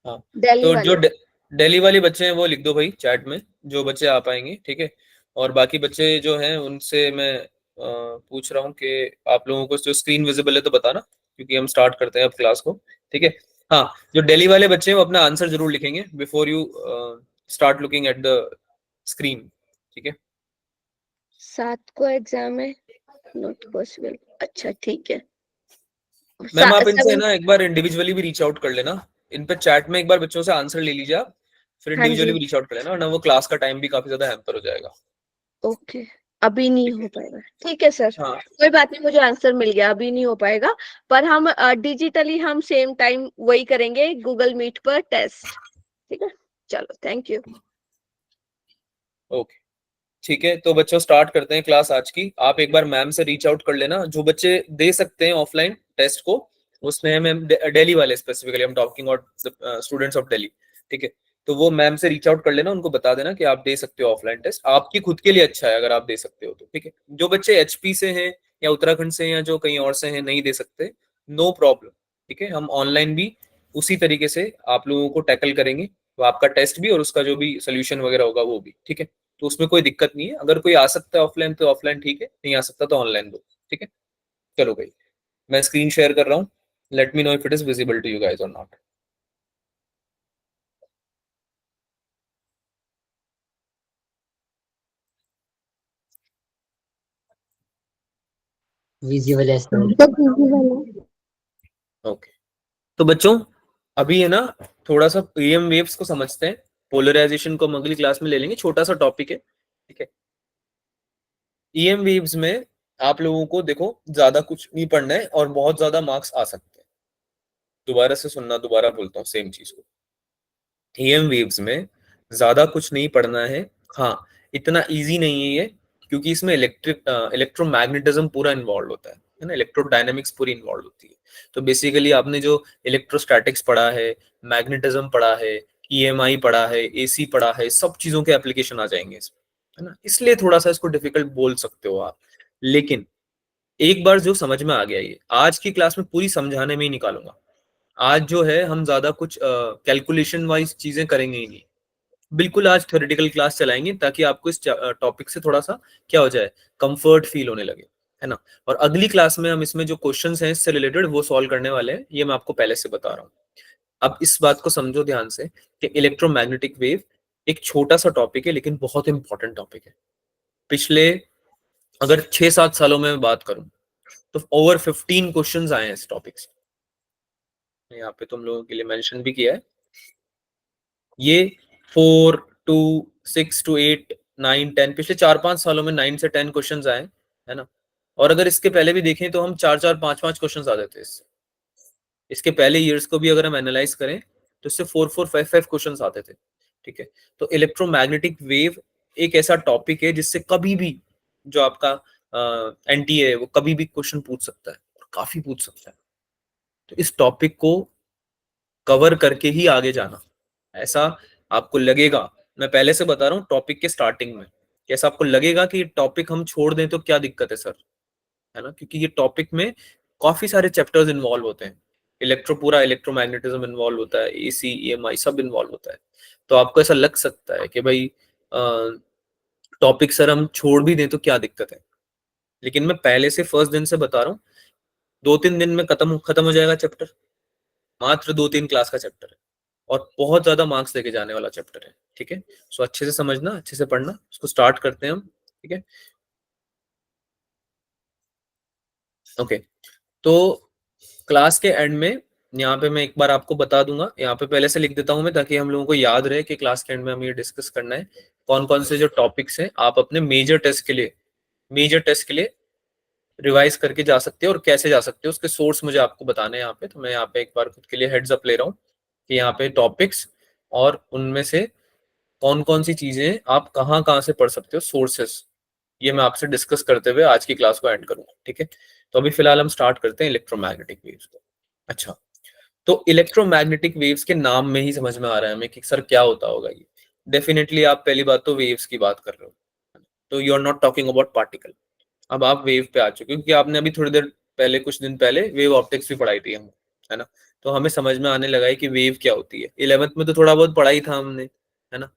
हाँ, दिल्ली तो जो वाले। दिल्ली वाले बच्चे हैं वो लिख दो भाई चैट में, जो बच्चे आ पाएंगे, ठीक है। और बाकी बच्चे जो हैं उनसे मैं पूछ रहा हूँ कि आप लोगों को जो स्क्रीन विजिबल है तो बताना, क्योंकि हम स्टार्ट करते हैं अब क्लास को, ठीक है। हाँ, जो दिल्ली वाले बच्चे हैं वो अपना आंसर जरूर लिखेंगे before you start looking at the screen, ठीक है। 7 को एग्जाम है, नॉट पॉसिबल, अच्छा ठीक है। मैम आप इनसे 7। ना एक बार इंडिविजुअली भी रीच आउट कर लेना, इन पे चैट में एक बार बच्चों से आंसर ले लीजिए आप, फिर हाँ इंडिविजुअली जी, भी रीच आउट कर लेना, वरना वो क्लास का टाइम भी काफी ज्यादा हैम्पर हो जाएगा। ओके। अभी नहीं ठीक है, हो पाएगा, ठीक है सर, हाँ कोई बात नहीं, मुझे आंसर मिल गया, अभी नहीं हो पाएगा। पर हम डिजिटली हम सेम टाइम वही करेंगे, गूगल मीट पर टेस्ट, ठीक है। चलो, थैंक यू। ओके, ठीक है। तो बच्चों स्टार्ट करते हैं क्लास आज की। आप एक बार मैम से रीच आउट कर लेना, जो बच्चे दे सकते हैं ऑफलाइन टेस्ट को, उसमें मैम दिल्ली वाले स्पेसिफिकली, हम talking about students of Delhi, ठीक है। तो वो मैम से रीच आउट कर लेना, उनको बता देना कि आप दे सकते हो ऑफलाइन टेस्ट, आपकी खुद के लिए अच्छा है अगर आप दे सकते हो तो, ठीक है। जो बच्चे एचपी से हैं या उत्तराखंड से हैं या जो कहीं और से हैं नहीं दे सकते, नो प्रॉब्लम, ठीक है। हम ऑनलाइन भी उसी तरीके से आप लोगों को टैकल करेंगे, तो आपका टेस्ट भी और उसका जो भी सोल्यूशन वगैरह होगा वो भी, ठीक है। तो उसमें कोई दिक्कत नहीं है, अगर कोई आ सकता है ऑफलाइन तो ऑफलाइन, ठीक है, नहीं आ सकता तो ऑनलाइन दो, ठीक है। चलो भाई, मैं स्क्रीन शेयर कर रहा हूँ, let me know if it is visible to you guys और नॉट। विजिबल है सर। ओके, तो बच्चों अभी है ना, थोड़ा सा ईएम वेव्स को समझते हैं, पोलराइजेशन को हम अगली क्लास में ले लेंगे, छोटा सा टॉपिक है, ठीक है। ईएम वेव्स में आप लोगों को देखो ज्यादा कुछ नहीं पढ़ना है और बहुत ज्यादा मार्क्स आ सकते हैं। दोबारा से सुनना, दोबारा बोलता हूँ सेम चीज को, ईएम वेव्स में ज्यादा कुछ नहीं पढ़ना है। हाँ, इतना इजी नहीं है ये, क्योंकि इसमें इलेक्ट्रोमैग्नेटिज्म पूरा इन्वॉल्व होता है ना, इलेक्ट्रोडायनेमिक्स पूरी इन्वॉल्व होती है। तो बेसिकली आपने जो इलेक्ट्रोस्टैटिक्स पढ़ा है, मैग्नेटिज्म पढ़ा है, ईएमआई पढ़ा है, एसी पढ़ा है, सब चीजों के एप्लीकेशन आ जाएंगे इसमें, है ना। इसलिए थोड़ा सा इसको डिफिकल्ट बोल सकते हो आप, लेकिन एक बार जो समझ में आ गया, ये आज की क्लास में पूरी समझाने में ही निकालूंगा। आज जो है हम ज्यादा कुछ कैलकुलेशन वाइज चीजें करेंगे ही नहीं, बिल्कुल आज थ्योरेटिकल क्लास चलाएंगे, ताकि आपको इस टॉपिक से थोड़ा सा क्या हो जाए, कंफर्ट फील होने लगे, है ना। और अगली क्लास में हम इसमें जो क्वेश्चंस हैं इससे रिलेटेड वो सॉल्व करने वाले हैं, ये मैं आपको पहले से बता रहा हूँ। अब इस बात को समझो ध्यान से कि इलेक्ट्रोमैग्नेटिक वेव एक छोटा सा टॉपिक है लेकिन बहुत इंपॉर्टेंट टॉपिक है। पिछले अगर 6-7 सालों में मैं बात करूं तो ओवर 15 क्वेश्चंस आए हैं इस टॉपिक से, यहाँ पे तुम लोगों के लिए मेंशन भी किया है। ये 4 to 6 to 8 9 10 पिछले 4-5 सालों में 9 से 10 क्वेश्चंस आए, है ना। और अगर इसके पहले भी देखें तो हम 4-4 5-5 क्वेश्चंस आते थे इससे। इसके पहले ईयर्स को भी अगर हम एनालाइज करें तो इससे 4-4 5-5 क्वेश्चंस आते थे। ठीक है। तो इलेक्ट्रोमैग्नेटिक वेव एक ऐसा टॉपिक है जिससे कभी भी जो आपका एनटीए है वो कभी भी क्वेश्चन पूछ सकता है, और काफी पूछ सकता है। तो इस टॉपिक को कवर करके ही आगे जाना, ऐसा आपको लगेगा, मैं पहले से बता रहा हूँ टॉपिक के स्टार्टिंग में, कैसा आपको लगेगा कि टॉपिक हम छोड़ दें तो क्या दिक्कत है सर, है ना, क्योंकि ये टॉपिक में काफी सारे चैप्टर्स इन्वॉल्व होते हैं, पूरा इलेक्ट्रोमैग्नेटिज्म इन्वॉल्व होता है, एसी ईएमआई सब इन्वॉल्व होता है। तो आपको ऐसा लग सकता है कि भाई टॉपिक सर हम छोड़ भी दें तो क्या दिक्कत है, लेकिन मैं पहले से फर्स्ट दिन से बता रहा हूँ 2-3 दिन में खत्म हो जाएगा चैप्टर, मात्र 2-3 क्लास का चैप्टर है, और बहुत ज्यादा मार्क्स लेके जाने वाला चैप्टर है। ठीक है, सो अच्छे से समझना, अच्छे से पढ़ना, उसको स्टार्ट करते हैं हम। ठीक है, ओके। तो क्लास के एंड में यहाँ पे मैं एक बार आपको बता दूंगा, यहाँ पे पहले से लिख देता हूँ मैं, ताकि हम लोगों को याद रहे कि क्लास के एंड में हम ये डिस्कस करना है कौन कौन से जो टॉपिक्स हैं आप अपने मेजर टेस्ट के लिए रिवाइज करके जा सकते हो, और कैसे जा सकते हो उसके सोर्स मुझे आपको बताने हैं यहाँ पे। तो मैं यहाँ पे एक बार खुद के लिए हेड्स अप ले रहा हूँ कि यहाँ पे टॉपिक्स और उनमें से कौन कौन सी चीजें आप कहाँ कहाँ से पढ़ सकते हो, सोर्सेस, ये मैं आपसे डिस्कस करते हुए आज की क्लास को एंड करूंगा। ठीक है, तो अभी फिलहाल हम स्टार्ट करते हैं इलेक्ट्रोमैग्नेटिक वेव्स को। अच्छा, तो इलेक्ट्रोमैग्नेटिक वेव्स के नाम में ही समझ में आ रहा है हमें कि सर क्या होता होगा ये। डेफिनेटली आप पहली बात तो वेव्स की बात कर रहे हो, तो you are not talking about particle. अब आप वेव पे आ चुके हो, क्योंकि आपने अभी थोड़ी देर पहले, कुछ दिन पहले वेव ऑप्टिक्स भी पढ़ाई थी हम, है ना, तो हमें समझ में आने लगा है कि वेव क्या होती है। 11th में तो थोड़ा बहुत पढ़ा ही था हमने, है ना,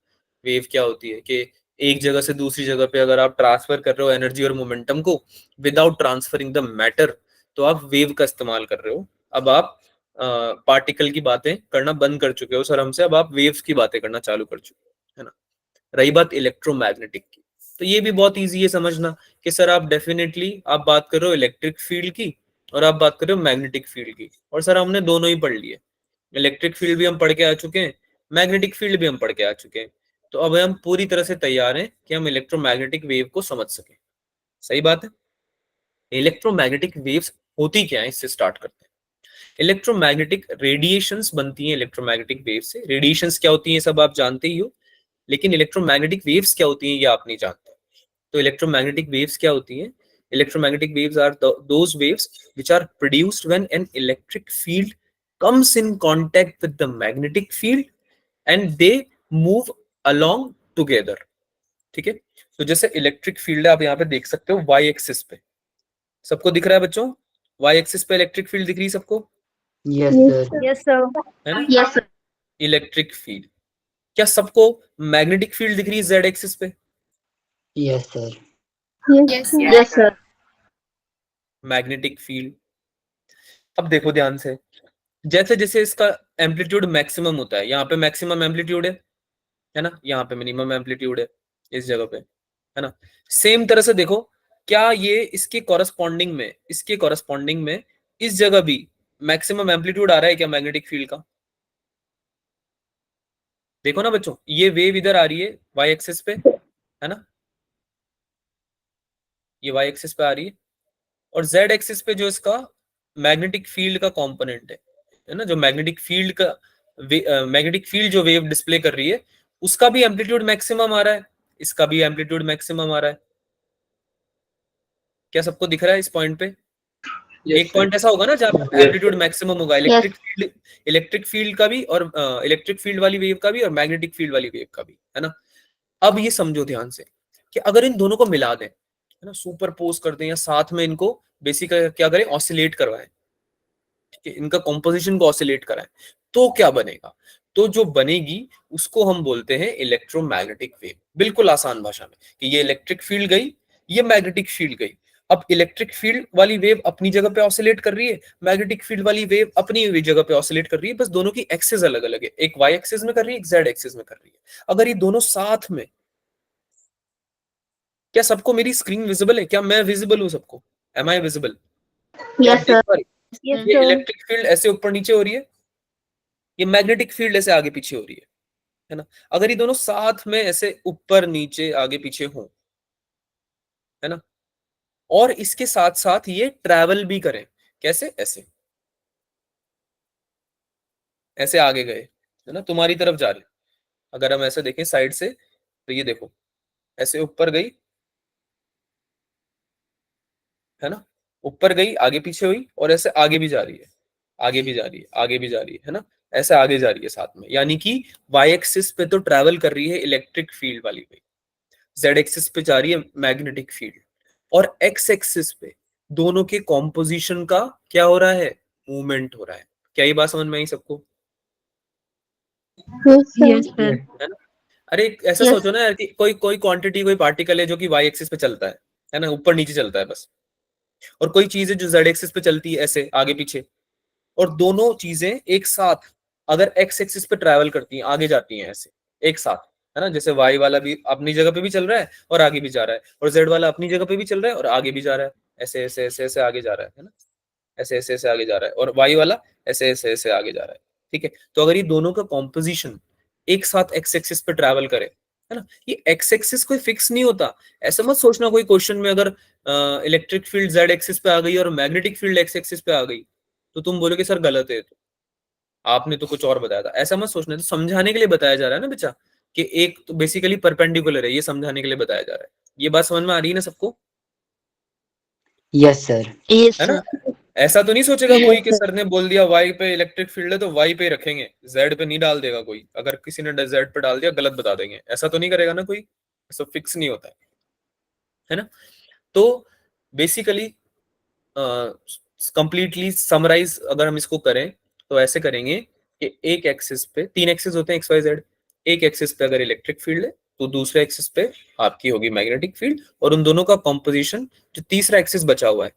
वेव क्या होती है, कि एक जगह से दूसरी जगह पे अगर आप ट्रांसफर कर रहे हो एनर्जी और मोमेंटम को विदाउट ट्रांसफरिंग द मैटर, तो आप वेव का इस्तेमाल कर रहे हो। अब आप पार्टिकल की बातें करना बंद कर चुके हो सर हमसे, अब आप वेव्स की बातें करना चालू कर चुके हो, है ना। रही बात इलेक्ट्रोमैग्नेटिक की, तो ये भी बहुत इजी है समझना कि सर आप डेफिनेटली आप बात कर रहे हो इलेक्ट्रिक फील्ड की, और आप बात कर रहे हो मैग्नेटिक फील्ड की, और सर हमने दोनों ही पढ़ लिए, इलेक्ट्रिक फील्ड भी हम पढ़ के आ चुके हैं, मैग्नेटिक फील्ड भी हम पढ़ के आ चुके हैं। तो अब हम पूरी तरह से तैयार हैं कि हम इलेक्ट्रोमैग्नेटिक वेव को समझ सकें। सही बात है। इलेक्ट्रोमैग्नेटिक वेव्स होती क्या है, इससे स्टार्ट करते हैं। इलेक्ट्रोमैग्नेटिक रेडिएशंस बनती हैं इलेक्ट्रोमैग्नेटिक वेव से। रेडिएशंस क्या होती हैं सब आप जानते ही हो, लेकिन इलेक्ट्रोमैग्नेटिक वेव्स क्या होती हैं ये आप नहीं जानते। तो इलेक्ट्रोमैग्नेटिक वेव्स क्या होती हैं? Electromagnetic waves are those waves which are produced when an electric field comes in contact with the magnetic field and they move along together। ठीक है, तो जैसे इलेक्ट्रिक फील्ड आप यहाँ पे देख सकते हो वाई एक्सिस पे, सबको दिख रहा है बच्चों? वाई एक्सिस पे इलेक्ट्रिक फील्ड दिख रही है सबको, यस सर। Yes sir. है ना? Yes, sir. इलेक्ट्रिक फील्ड, क्या सबको मैग्नेटिक फील्ड दिख रही है जेड एक्सिस पे? Yes sir. Yes, sir. Magnetic field, अब देखो ध्यान से, जैसे जैसे इसका एम्पलीट्यूड मैक्सिमम होता है, यहाँ पे मैक्सिमम एम्पलीट्यूड है ना, यहाँ पे मिनिमम एम्पलीट्यूड है इस जगह पे, है ना। सेम तरह से देखो, क्या ये इसके कॉरस्पॉन्डिंग में इस जगह भी मैक्सिमम एम्पलीट्यूड आ रहा है क्या मैग्नेटिक फील्ड का? देखो ना बच्चों, ये वेव इधर आ रही है वाई एक्सिस पे, है ना, ये वाई एक्सिस पे आ रही है, और जेड एक्सिस पे जो इसका मैग्नेटिक फील्ड का कंपोनेंट है ना, जो मैग्नेटिक फील्ड जो वेव डिस्प्ले कर रही है उसका भी एम्पलीट्यूड मैक्सिमम आ रहा है, इसका भी एम्पलीट्यूड मैक्सिमम आ रहा है। क्या सबको दिख रहा है इस पॉइंट पे? एक पॉइंट ऐसा होगा ना जहाँ एम्पलीट्यूड मैक्सिमम होगा, इलेक्ट्रिक फील्ड का भी, और इलेक्ट्रिक फील्ड वाली वेव का भी, और मैग्नेटिक फील्ड वाली वेव का भी, है ना। अब ये समझो ध्यान से कि अगर इन दोनों को मिला दें, है ना, सुपरपोज कर दें, या साथ में इनको बेसिक क्या करें, ऑसिलेट करवाएं, ठीक है, इनका कॉम्पोजिशन को ऑसिलेट कराएं, तो क्या बनेगा? तो जो बनेगी उसको हम बोलते हैं इलेक्ट्रोमैग्नेटिक वेव। बिल्कुल आसान भाषा में कि ये इलेक्ट्रिक फील्ड गई, ये मैग्नेटिक फील्ड गई। अब इलेक्ट्रिक फील्ड वाली वेव अपनी जगह पे ऑसिलेट कर रही है, मैग्नेटिक फील्ड वाली वेव अपनी जगह पे ऑसिलेट कर रही है, बस दोनों की एक्सिस अलग अलग है, एक वाई एक्सिस में कर रही है, एक जेड एक्सिस में कर रही है। अगर ये दोनों साथ में, क्या सबको मेरी स्क्रीन विजिबल है? क्या मैं विजिबल हूं सबको? Am I visible? Yes, sir. ये इलेक्ट्रिक फील्ड ऐसे ऊपर नीचे हो रही है, ये मैग्नेटिक फील्ड ऐसे आगे पीछे हो रही है ना। अगर ये दोनों साथ में ऐसे ऊपर नीचे आगे पीछे हो, है ना, और इसके साथ साथ ये ट्रैवल भी करें, कैसे? ऐसे ऐसे आगे गए, है ना, तुम्हारी तरफ जा रहे, अगर हम ऐसे देखें साइड से तो ये देखो ऐसे ऊपर गई, है ना, ऊपर गई आगे पीछे हुई और ऐसे आगे भी जा रही है, आगे भी जा रही है, आगे भी जा रही है ना, ऐसे आगे जा रही है साथ में। यानी कि वाई एक्सिस पे तो ट्रैवल कर रही है इलेक्ट्रिक फील्ड वाली वेव, जेड एक्सिस पे जा रही है मैग्नेटिक फील्ड, और एक्स एक्सिस पे दोनों के कॉम्पोजिशन का क्या हो रहा है, मूवमेंट हो रहा है। क्या ये बात समझ में आई सबको? Yes, sir. Yes sir. है ना? अरे ऐसा Yes. सोचो ना यार कि कोई कोई क्वांटिटी, कोई पार्टिकल है जो कि वाई एक्सिस पे चलता है ना, ऊपर नीचे चलता है बस, और कोई चीज है जो जेड एक्सिस पे चलती है ऐसे आगे पीछे, और दोनों चीजें एक साथ अगर एक्स एक्सिस पे ट्रैवल करती हैं, आगे जाती हैं ऐसे एक साथ, है ना, जैसे वाई वाला भी अपनी जगह पे भी चल रहा है और आगे भी जा रहा है, और जेड वाला अपनी जगह पे भी चल रहा है और आगे भी जा रहा है, ऐसे ऐसे ऐसे ऐसे आगे जा रहा है ना, ऐसे ऐसे ऐसे आगे जा रहा है, और वाई वाला ऐसे ऐसे ऐसे आगे जा रहा है। ठीक है, तो अगर ये दोनों का कॉम्पोजिशन एक साथ एक्स एक्सिस पे ट्रैवल करे, है ना, ये एक्स एक्सिस कोई फिक्स नहीं होता। ऐसा मत सोचना कोई क्वेश्चन में अगर इलेक्ट्रिक फील्ड जेड एक्सिस पे आ गई और मैग्नेटिक फील्ड एक्स एक्सिस पे आ गई तो तुम बोलोगे सर गलत है, तो आपने तो कुछ और बताया था। ऐसा मत सोचना, तो समझाने के लिए बताया जा रहा है ना बच्चा, कि एक तो बेसिकली परपेंडिकुलर है, ये समझाने के लिए बताया जा रहा है। ये बात समझ में आ रही है ना सबको? Yes sir. यस है ना? सर। ऐसा तो नहीं सोचेगा कोई Yes, कि sir. सर ने बोल दिया वाई पे इलेक्ट्रिक फील्ड है तो वाई पे रखेंगे, जेड पे नहीं डाल देगा कोई। अगर किसी ने जेड पे डाल दिया गलत बता देंगे, ऐसा तो नहीं करेगा ना कोई, ऐसा फिक्स नहीं होता है ना। तो बेसिकली कंप्लीटली समराइज अगर हम इसको करें तो ऐसे करेंगे कि एक एक्सिस पे, तीन एक्सिस होते हैं एक्स वाई जेड, एक एक्सिस पे अगर इलेक्ट्रिक फील्ड है तो दूसरे एक्सिस पे आपकी होगी मैग्नेटिक फील्ड, और उन दोनों का कॉम्पोजिशन जो तीसरा एक्सिस बचा हुआ है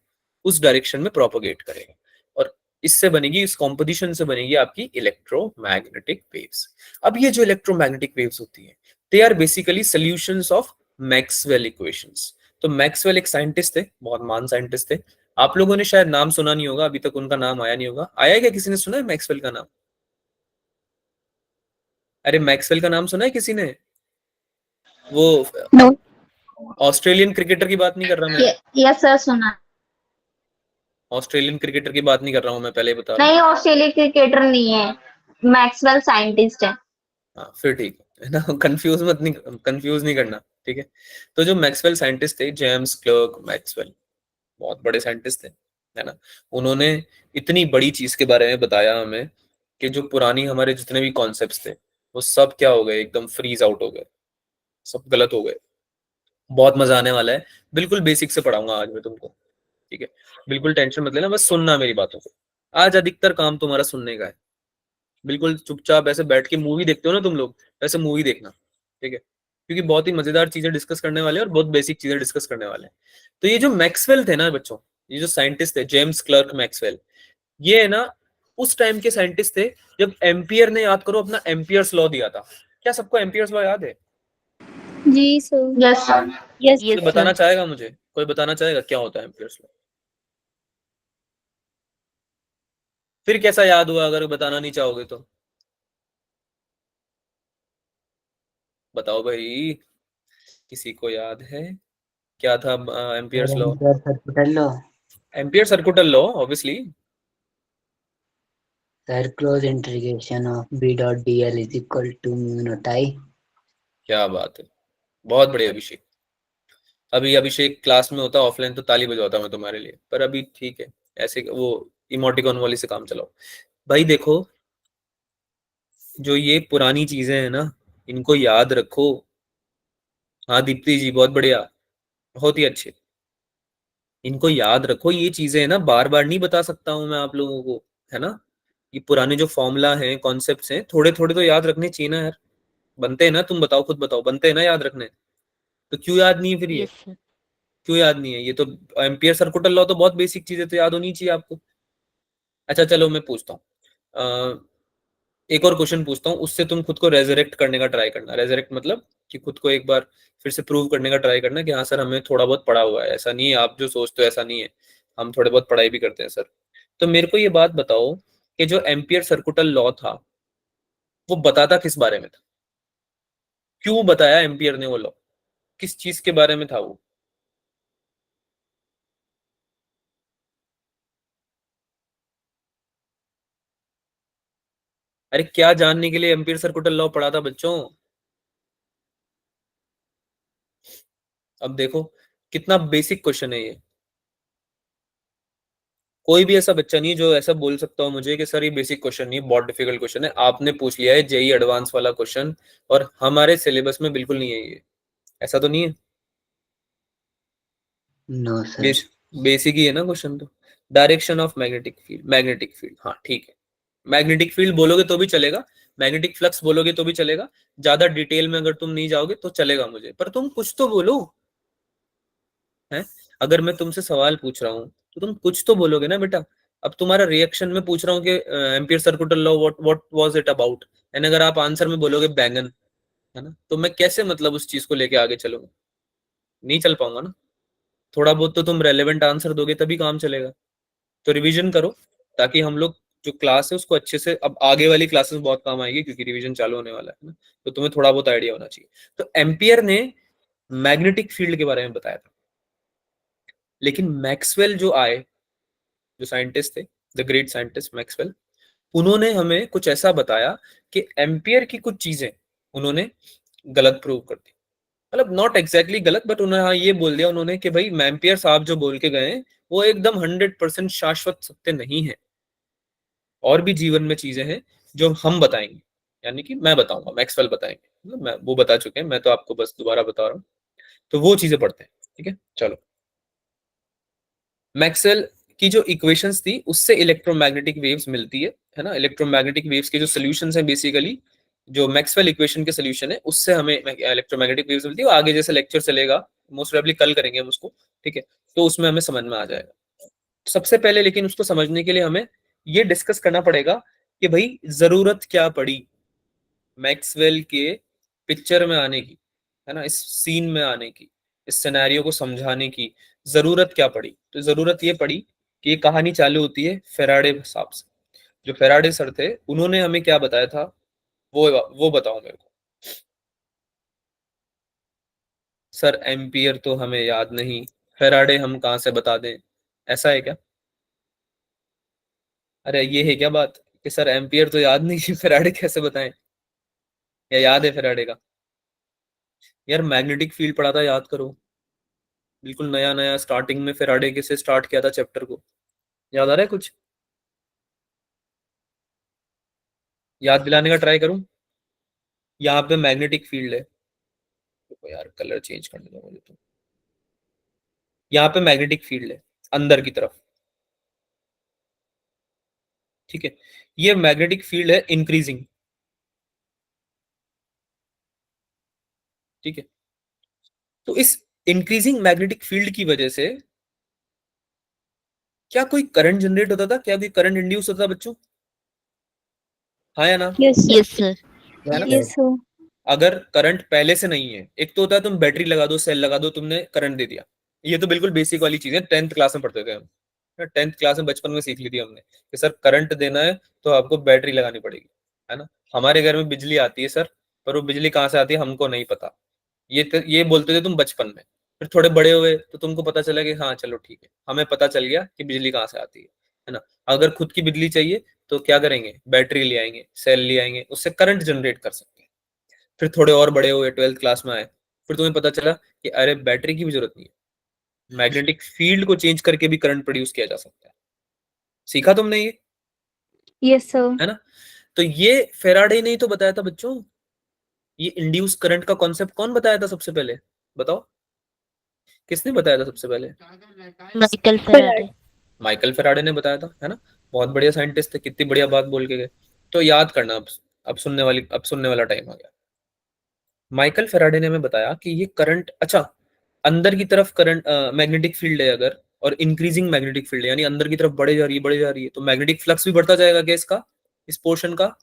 उस डायरेक्शन में प्रोपोगेट करेगा, और इससे बनेगी, इस कॉम्पोजिशन से बनेगी आपकी इलेक्ट्रोमैग्नेटिक वेव्स। अब ये जो इलेक्ट्रोमैग्नेटिक वेव्स होती है they are basically solutions of Maxwell equations. तो मैक्सवेल एक साइंटिस्ट थे, बहुत महान साइंटिस्ट थे। आप लोगों ने शायद नाम सुना नहीं होगा, अभी तक उनका नाम आया नहीं होगा। आया है क्या, किसी ने सुना है मैक्सवेल का नाम? अरे मैक्सवेल का नाम सुना है किसी ने? वो No. ऑस्ट्रेलियन क्रिकेटर की बात नहीं कर रहा मैं, Yes, sir. सुना। ऑस्ट्रेलियन क्रिकेटर की बात नहीं कर रहा हूँ मैं, पहले ही बता रहा हूँ। नहीं, ऑस्ट्रेलिया क्रिकेटर नहीं है, मैक्सवेल साइंटिस्ट है। हाँ फिर ठीक है ना, कंफ्यूज नहीं करना, ठीक है। तो जो मैक्सवेल साइंटिस्ट थे, जेम्स क्लर्क मैक्सवेल, बहुत बड़े साइंटिस्ट थे, है ना। उन्होंने इतनी बड़ी चीज के बारे में बताया हमें कि जो पुरानी हमारे जितने भी कॉन्सेप्ट्स थे वो सब क्या हो गए, एकदम फ्रीज आउट हो गए, सब गलत हो गए। बहुत मजा आने वाला है, बिल्कुल बेसिक से पढ़ाऊंगा आज मैं तुमको, ठीक है। बिल्कुल टेंशन मत लेना, बस सुनना मेरी बातों को। आज अधिकतर काम तुम्हारा सुनने का है, बिल्कुल चुपचाप ऐसे बैठ के मूवी देखते हो ना तुम लोग, वैसे मूवी देखना, ठीक है, क्योंकि बहुत ही मजेदार चीजें डिस्कस करने वाले हैं और बहुत बेसिक चीजें डिस्कस करने वाले हैं। तो ये जो मैक्सवेल थे ना बच्चों, ये जो साइंटिस्ट थे जेम्स क्लर्क मैक्सवेल, ये है ना उस टाइम के साइंटिस्ट थे जब एम्पियर ने, याद करो, अपना एम्पियर्स लॉ दिया था। क्या सबको एम्पियर्स लॉ याद है? जी सर। Yes sir. यस। कोई बताना चाहेगा मुझे, कोई बताना चाहेगा क्या होता है एम्पियर्स लॉ? फिर कैसा याद हुआ अगर बताना नहीं चाहोगे तो? बताओ भाई, किसी को याद है क्या था Ampere's law? Ampere circular law. Ampere circular law, obviously. Sir close integration of B dot D L is equal to mu naught I. क्या बात है, बहुत बढ़िया अभिषेक। अभी अभिषेक क्लास में होता ऑफलाइन तो ताली बजवाता मैं तुम्हारे लिए, पर अभी ठीक है, ऐसे वो इमोटिकॉन वाली से काम चलाओ। भाई देखो, जो ये पुरानी चीजें हैं ना इनको याद रखो। हाँ दीप्ति जी, बहुत बढ़िया, बहुत ही अच्छे। इनको याद रखो, ये चीजें है ना बार बार नहीं बता सकता हूं मैं आप लोगों को, है ना। ये पुराने जो फॉर्मूला हैं, कॉन्सेप्ट्स हैं, थोड़े थोड़े तो याद रखने चाहिए ना यार। बनते हैं ना, तुम बताओ, खुद बताओ, बनते हैं ना याद रखने? तो क्यों याद नहीं है फिर ये? Yes sir. क्यों याद नहीं है? ये तो एम्पियर सर्कुलर लॉ तो बहुत बेसिक चीज है, तो याद होनी चाहिए आपको। अच्छा चलो मैं पूछता हूँ, एक और क्वेश्चन पूछता हूँ, उससे तुम खुद को रेजरेक्ट करने का ट्राई करना। रेजरेक्ट मतलब कि खुद को एक बार फिर से प्रूव करने का ट्राई करना कि हाँ सर हमें थोड़ा बहुत पढ़ा हुआ है, ऐसा नहीं है आप जो सोचते हो ऐसा नहीं है, हम थोड़े बहुत पढ़ाई भी करते हैं सर। तो मेरे को ये बात बताओ कि जो एम्पियर सर्कुलर लॉ था वो बताता किस बारे में था? क्यों बताया एम्पियर ने वो लॉ? किस चीज के बारे में था वो? अरे क्या जानने के लिए एम्पियर सर्कुलर लॉ पढ़ा था बच्चों? अब देखो कितना बेसिक क्वेश्चन है ये। कोई भी ऐसा बच्चा नहीं जो ऐसा बोल सकता हो मुझे कि सर ये बेसिक क्वेश्चन नहीं, बहुत डिफिकल्ट क्वेश्चन है। आपने पूछ लिया है जेई एडवांस वाला क्वेश्चन, और हमारे सिलेबस में बिल्कुल नहीं है ये, ऐसा तो नहीं है। No sir. बेसिक ही है ना क्वेश्चन तो। डायरेक्शन ऑफ मैग्नेटिक फील्ड, हाँ ठीक है। मैग्नेटिक फील्ड बोलोगे तो भी चलेगा, मैग्नेटिक फ्लक्स बोलोगे तो भी चलेगा, ज्यादा डिटेल में अगर तुम नहीं जाओगे तो चलेगा मुझे, पर तुम कुछ तो बोलो है। अगर मैं तुमसे सवाल पूछ रहा हूँ तो तुम कुछ तो बोलोगे ना बेटा। अब तुम्हारा रिएक्शन में पूछ रहा हूँ कि ampere circular law what was it about, and अगर आप आंसर में बोलोगे बैंगन, है ना, तो मैं कैसे मतलब उस चीज को लेके आगे चलूंगा, नहीं चल पाऊंगा ना। थोड़ा बहुत तो तुम रेलेवेंट आंसर दोगे तभी काम चलेगा। तो रिवीजन करो ताकि हम लोग जो क्लास है उसको अच्छे से, अब आगे वाली क्लासेस बहुत काम आएगी क्योंकि रिवीजन चालू होने वाला है ना, तो तुम्हें थोड़ा बहुत आइडिया होना चाहिए। तो एम्पियर ने मैग्नेटिक फील्ड के बारे में बताया था, लेकिन मैक्सवेल जो आए, जो साइंटिस्ट थे, द ग्रेट साइंटिस्ट मैक्सवेल, उन्होंने हमें कुछ ऐसा बताया कि एम्पियर की कुछ चीजें उन्होंने गलत प्रूव कर दी। मतलब नॉट एग्जैक्टली गलत, बट उन्होंने हाँ ये बोल दिया उन्होंने कि भाई एम्पियर साहब जो बोल के गए वो एकदम 100% शाश्वत सत्य नहीं है, और भी जीवन में चीजें हैं जो हम बताएंगे, यानी कि मैं बताऊंगा, मैक्सवेल बताएंगे, मतलब मैं वो बता चुके हैं, मैं तो आपको बस दोबारा बता रहा हूँ। तो वो चीजें पढ़ते हैं, ठीक है चलो। मैक्सवेल की जो इक्वेशंस थी उससे इलेक्ट्रोमैग्नेटिक वेव्स मिलती है ना। इलेक्ट्रोमैग्नेटिक वेव्स के जो सॉल्यूशंस हैं बेसिकली, जो मैक्सवेल इक्वेशन के सॉल्यूशन है उससे हमें इलेक्ट्रोमैग्नेटिक वेव्स मिलती है। आगे जैसे लेक्चर चलेगा, मोस्ट प्रोबेबली कल करेंगे हम उसको, ठीक है, तो उसमें हमें समझ में आ जाएगा। सबसे पहले लेकिन उसको समझने के लिए हमें ये डिस्कस करना पड़ेगा कि भाई जरूरत क्या पड़ी मैक्सवेल के पिक्चर में आने की, है ना, इस सीन में आने की, इस सिनेरियो को समझाने की जरूरत क्या पड़ी। तो जरूरत ये पड़ी कि ये कहानी चालू होती है फेराडे साहब से। जो फेराडे सर थे उन्होंने हमें क्या बताया था, वो बताओ मेरे को। सर एम्पियर तो हमें याद नहीं, फेराडे हम कहाँ से बता दें, ऐसा है क्या? अरे ये है क्या बात कि सर एम्पियर तो याद नहीं फेराडे कैसे बताएं, या याद है फेराडे का? यार मैग्नेटिक फील्ड पढ़ा था, याद करो। बिल्कुल नया नया स्टार्टिंग में फेराडे के से स्टार्ट किया था चैप्टर को, याद आ रहा है कुछ? याद दिलाने का ट्राई करूं। यहाँ पे मैग्नेटिक फील्ड है, तो यार कलर चेंज करने दो मुझे तो। यहाँ पे मैग्नेटिक फील्ड है अंदर की तरफ, ठीक है। ये मैग्नेटिक फील्ड है इंक्रीजिंग, ठीक है। तो इस इंक्रीजिंग मैग्नेटिक फील्ड की वजह से क्या कोई करंट जनरेट होता था, क्या कोई करंट इंड्यूस होता था बच्चों, हाँ या ना? Yes, sir. Yes sir. है ना। Yes, sir. अगर करंट पहले से नहीं है, एक तो होता है तुम बैटरी लगा दो, सेल लगा दो, तुमने करंट दे दिया, ये तो बिल्कुल बेसिक वाली चीज है, 10th क्लास में पढ़ते थे हम। 10th क्लास में बचपन में सीख ली थी हमने कि सर करंट देना है तो आपको बैटरी लगानी पड़ेगी, है ना। हमारे घर में बिजली आती है सर, पर वो बिजली कहाँ से आती है हमको नहीं पता। ये बोलते थे तुम बचपन में। फिर थोड़े बड़े हुए तो तुमको पता चला कि हाँ चलो ठीक है, हमें पता चल गया कि बिजली कहाँ से आती है ना। अगर खुद की बिजली चाहिए तो क्या करेंगे, बैटरी ले आएंगे, सेल ले आएंगे, उससे करंट जनरेट कर सकते हैं। फिर थोड़े और बड़े हुए, 12th क्लास में आए, फिर तुम्हें पता चला कि अरे बैटरी की भी जरूरत नहीं है, मैग्नेटिक फील्ड को चेंज करके भी करंट प्रोड्यूस किया जा सकता है। सीखा तुमने ये, Yes, sir. है ना। तो ये फेराडे ने ही तो बताया था बच्चों। ये इंड्यूस करंट का कॉन्सेप्ट कौन बताया था सबसे पहले, बताओ, किसने बताया था सबसे पहले? Michael Farad. Faraday. Michael Faraday ने बताया था, है ना। बहुत बढ़िया साइंटिस्ट थे, कितनी बढ़िया बात बोल के गए। तो याद करना, अब सुनने वाला टाइम आ गया। माइकल फेराडे ने हमें बताया कि ये करंट, अच्छा, अंदर की तरफ करंट मैग्नेटिक फील्ड है अगर, और इंक्रीजिंग मैग्नेटिक फील्ड है, यानी अंदर की तरफ बढ़े जा रही है, बढ़े जा रही है, तो मैग्नेटिक फ्लक्स भी बढ़ता जाएगा क्या इसका, इस पोर्शन का?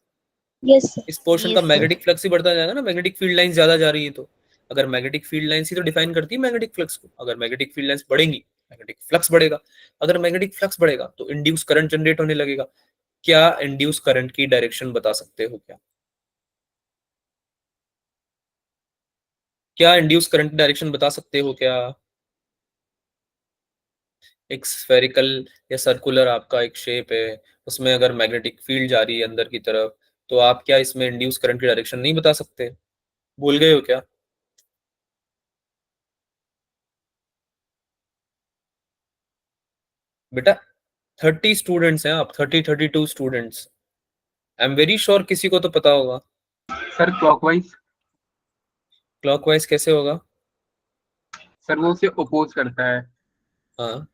Yes, sir. इस पोर्शन का यस सर। मैग्नेटिक फ्लक्स ही बढ़ता जाएगा ना, मैग्नेटिक फील्ड लाइन ज्यादा जा रही है तो। अगर मैग्नेटिक फील्ड लाइंस ही तो डिफाइन करती है मैग्नेटिक फ्लक्स को, अगर मैग्नेटिक फील्ड लाइंस बढ़ेंगी मैग्नेटिक फ्लक्स बढ़ेगा। अगर मैग्नेटिक फ्लक्स बढ़ेगा तो इंड्यूस करंट जनरेट होने लगेगा। क्या इंड्यूस करंट की डायरेक्शन बता सकते हो क्या? क्या इंड्यूस करंट की डायरेक्शन बता सकते हो क्या? एक स्फेरिकल या सर्कुलर आपका एक शेप है, उसमें अगर मैग्नेटिक फील्ड जा रही है अंदर की तरफ, तो आप क्या इसमें इंड्यूस करंट की डायरेक्शन नहीं बता सकते? भूल गए हो क्या? बेटा 30 स्टूडेंट्स हैं आप, 32 students. I am very sure किसी को तो पता होगा। Sir clockwise. क्लॉकवाइज कैसे होगा? सर वो उसे अपोज करता है, हाँ,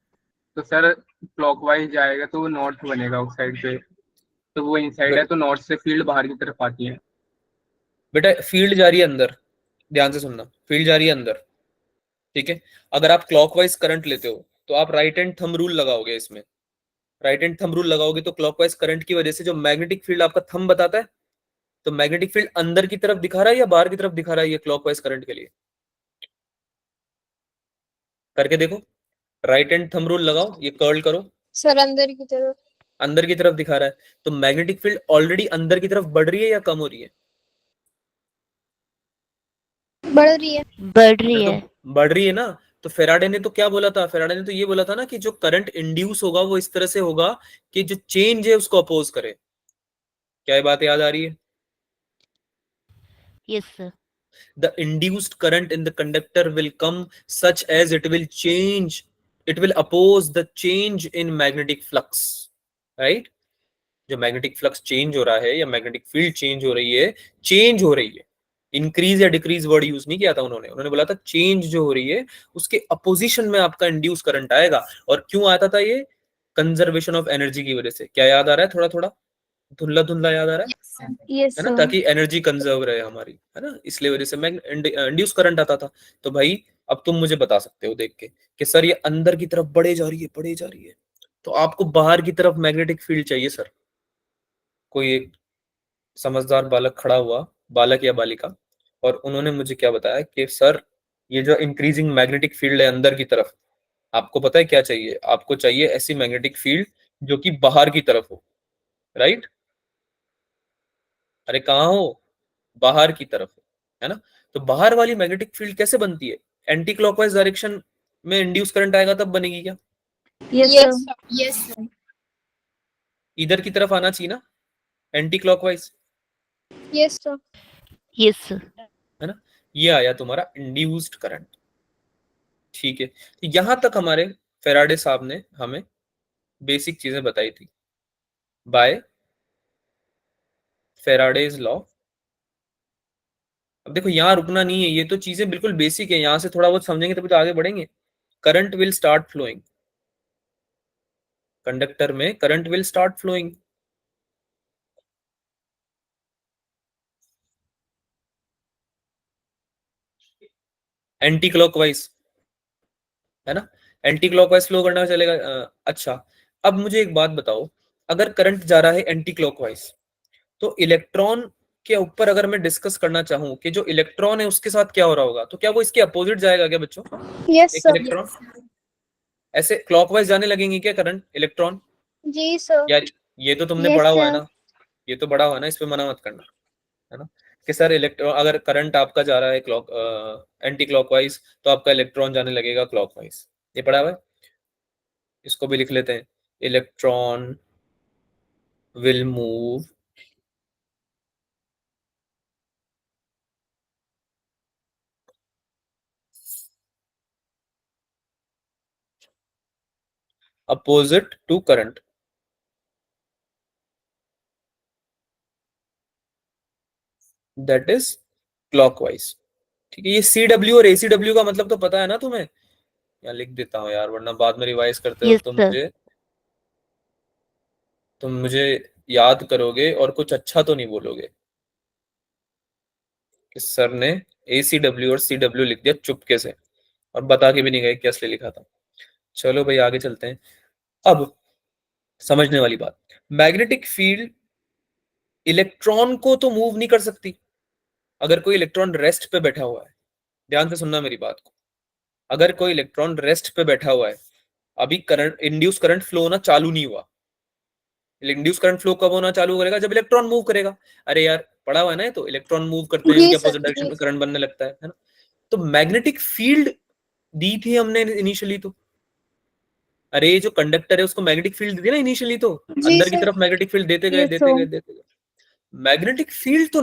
तो सर क्लॉकवाइज जाएगा तो वो नॉर्थ बनेगा उस साइड पे, तो वो इनसाइड है तो नॉर्थ से फील्ड बाहर की तरफ आती है। बेटा फील्ड जा रही है अंदर, ध्यान से सुनना, फील्ड जा रही है अंदर, ठीक है। अगर आप क्लॉकवाइज करंट लेते हो तो आप राइट हैंड थंब रूल लगाओगे इसमें, राइट हैंड थंब रूल लगाओगे तो क्लॉकवाइज करंट की वजह से जो मैग्नेटिक फील्ड आपका थंब बताता है, तो मैग्नेटिक फील्ड अंदर की तरफ दिखा रहा है या बाहर की तरफ दिखा रहा है ये क्लॉकवाइज करंट के लिए? करके देखो, राइट हैंड थंब रूल लगाओ, ये कर्ल करो, सर अंदर की तरफ। अंदर की तरफ दिखा रहा है, तो मैग्नेटिक फील्ड ऑलरेडी अंदर की तरफ बढ़ रही है या कम हो रही है? बढ़ रही है। बढ़ रही तो है। बढ़ रही है ना। तो फेराडे ने तो क्या बोला था? फेराडे ने तो ये बोला था ना कि जो करंट इंड्यूस होगा वो इस तरह से होगा कि जो चेंज है उसको अपोज करे। क्या ये बात याद आ रही है? Yes sir. The induced current in the conductor will come such as it will change, it will oppose the change in magnetic flux, right? जो मैग्नेटिक फ्लक्स चेंज हो रहा है या मैग्नेटिक फील्ड चेंज हो रही है, चेंज हो रही है, इंक्रीज या डिक्रीज वर्ड यूज नहीं किया था उन्होंने, उन्होंने बोला था चेंज जो हो रही है उसके अपोजिशन में आपका इंड्यूस करंट आएगा। और क्यों आता था ये? कंजर्वेशन ऑफ एनर्जी की वजह से। क्या याद आ रहा है? थोड़ा थोड़ा धुंधला धुंधला याद आ रहा है? यस है ना, सर। ताकि एनर्जी कंजर्व रहे हमारी, है ना, इसलिए वजह से इंड्यूस करंट आता था। तो भाई अब तुम मुझे बता सकते हो देख के कि सर ये अंदर की तरफ बढ़े जा रही है, बढ़े जा रही है, तो आपको बाहर की तरफ मैग्नेटिक फील्ड चाहिए सर। कोई एक समझदार बालक खड़ा हुआ, बालक या बालिका, और उन्होंने मुझे क्या बताया कि सर ये जो इंक्रीजिंग मैग्नेटिक फील्ड है अंदर की तरफ, आपको पता है क्या चाहिए? आपको चाहिए ऐसी मैग्नेटिक फील्ड जो कि बाहर की तरफ हो, राइट? अरे कहाँ हो? बाहर की तरफ, है ना। तो बाहर वाली मैग्नेटिक फील्ड कैसे बनती है? एंटी क्लॉकवाइज डायरेक्शन में इंड्यूस करंट आएगा तब बनेगी क्या? Yes sir. Yes sir. इधर की तरफ आना चाहिए ना, anti clockwise, yes sir. Yes sir. है ना। ये आया तुम्हारा इंड्यूस्ड करंट, ठीक है। तो यहां तक हमारे फेराडे साहब ने हमें बेसिक चीजें बताई थी बाय फेराडेज लॉ। अब देखो यहाँ रुकना नहीं है, ये तो चीजें बिल्कुल बेसिक है, यहां से थोड़ा बहुत समझेंगे तभी तो आगे बढ़ेंगे। Current will start flowing, conductor में current will start flowing. Anticlockwise, है ना, एंटी क्लॉकवाइज फ्लो करना चलेगा। अच्छा, अब मुझे एक बात बताओ, अगर करंट जा रहा है एंटी क्लॉकवाइज, तो इलेक्ट्रॉन के ऊपर अगर मैं डिस्कस करना चाहूं कि जो इलेक्ट्रॉन है उसके साथ क्या हो रहा होगा, तो क्या वो इसके अपोजिट जाएगा क्या बच्चों? यस एक सर। इलेक्ट्रॉन ऐसे क्लॉकवाइज जाने लगेंगे क्या करंट इलेक्ट्रॉन? जी सर। यार ये तो तुमने Yes, पढ़ा हुआ है sir. ना, ये तो पढ़ा हुआ है ना, इस पे मना मत करना, है ना, कि सर इलेक्ट्रॉन अगर करंट आपका जा रहा है क्लॉक एंटी क्लॉकवाइज, तो आपका इलेक्ट्रॉन जाने लगेगा क्लॉकवाइज। ये पढ़ा हुआ है, इसको भी लिख लेते हैं, electron will move opposite to current, that is clockwise. ठीक है, ये CW और ACW का मतलब तो पता है ना तुम्हें? यहाँ लिख देता हूँ यार, वरना बाद में रिवाइज करते यस वक्त सर। तुम मुझे याद करोगे और कुछ अच्छा तो नहीं बोलोगे कि सर ने ACW और CW लिख दिया चुपके से और बता के भी नहीं गए कि असली लिखा था। चलो भाई आगे चलते हैं। अब समझने वाली बात, मैग्नेटिक फील्ड इलेक्ट्रॉन को तो मूव नहीं कर सकती अगर कोई इलेक्ट्रॉन रेस्ट पे बैठा हुआ है। ध्यान से सुनना मेरी बात को, अगर कोई इलेक्ट्रॉन रेस्ट पे बैठा हुआ है, अभी करंट इंड्यूस करंट फ्लो होना चालू नहीं हुआ, इंड्यूस करंट फ्लो कब होना चालू करेगा? जब इलेक्ट्रॉन मूव करेगा। अरे यार पढ़ा हुआ है ना, तो इलेक्ट्रॉन मूव करते हैं, जी उनके सर, अपोजिट डायरेक्शन जी में सर। करंट बनने लगता है ना। तो मैग्नेटिक फील्ड दी थी हमने इनिशियली तो, अरे जो कंडक्टर है उसको मैग्नेटिक फील्ड दी थी ना इनिशियली, तो जी अंदर की सर। तरफ मैग्नेटिक फील्ड देते गए Yes, देते sir. गए देते गए। मैग्नेटिक फील्ड तो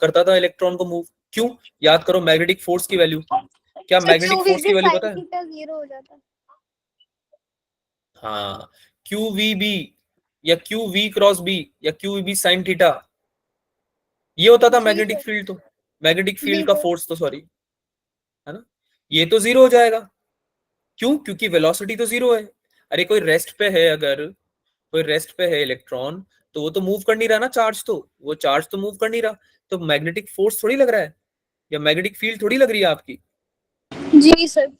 करता था इलेक्ट्रॉन को मूव। क्यों? याद करो मैग्नेटिक फोर्स की वैल्यू, क्या सर मैग्नेटिक फोर्स की वैल्यू पता है? थीटा 0 हो जाता है। हाँ, क्यू वी बी या क्यू वी क्रॉस बी या q v B sine theta, ये होता था जी मैग्नेटिक सर। फील्ड। तो मैग्नेटिक जी फील्ड का सर। फोर्स तो सॉरी, है ना, ये तो जीरो हो जाएगा। क्यों? क्योंकि वेलोसिटी तो जीरो है। अरे कोई रेस्ट पे है, अगर कोई रेस्ट पे है इलेक्ट्रॉन, तो वो तो मूव कर नहीं रहा ना, चार्ज तो, वो चार्ज तो मूव कर नहीं रहा, तो मैग्नेटिक फोर्स थोड़ी लग रहा है, या मैग्नेटिक फील्ड थोड़ी लग रही है आपकी, जी सर।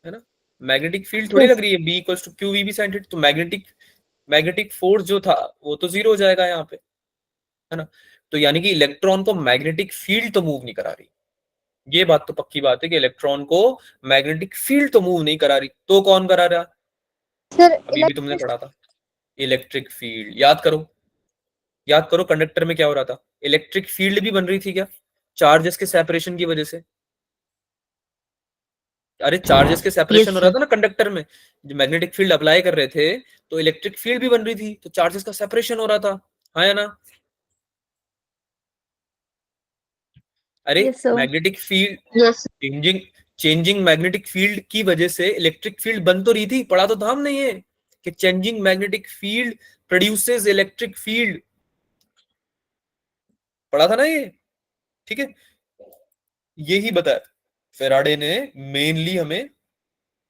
है ना, मैग्नेटिक फील्ड थोड़ी लग रही है। B equals to q v B sine theta, तो मैग्नेटिक फोर्स जो था वो तो जीरो हो जाएगा यहाँ पे, है ना। तो यानी कि इलेक्ट्रॉन को मैग्नेटिक फील्ड तो मूव नहीं करा रही, ये बात तो पक्की बात है कि इलेक्ट्रॉन को मैग्नेटिक फील्ड तो मूव नहीं करा रही, तो कौन करा रहा? सर अभी भी तुमने पढ़ा था, इलेक्ट्रिक फील्ड। याद करो, याद करो, कंडक्टर में क्या हो रहा था, इलेक्ट्रिक फील्ड भी बन रही थी क्या, चार्जेस के सेपरेशन की वजह से। अरे चार्जेस के सेपरेशन हो रहा था ना कंडक्टर में, जो मैग्नेटिक फील्ड अप्लाई कर रहे थे, तो इलेक्ट्रिक फील्ड भी बन रही थी, तो चार्जेस का सेपरेशन हो रहा था, हाँ या ना। अरे Yes, sir. Magnetic field yes changing changing magnetic field की वजह से इलेक्ट्रिक फील्ड बन तो रही थी, पढ़ा तो था हमने ये कि changing magnetic field produces electric field, पढ़ा था ना ये, ठीक है। यही बताया फेराडे ने, मेनली हमें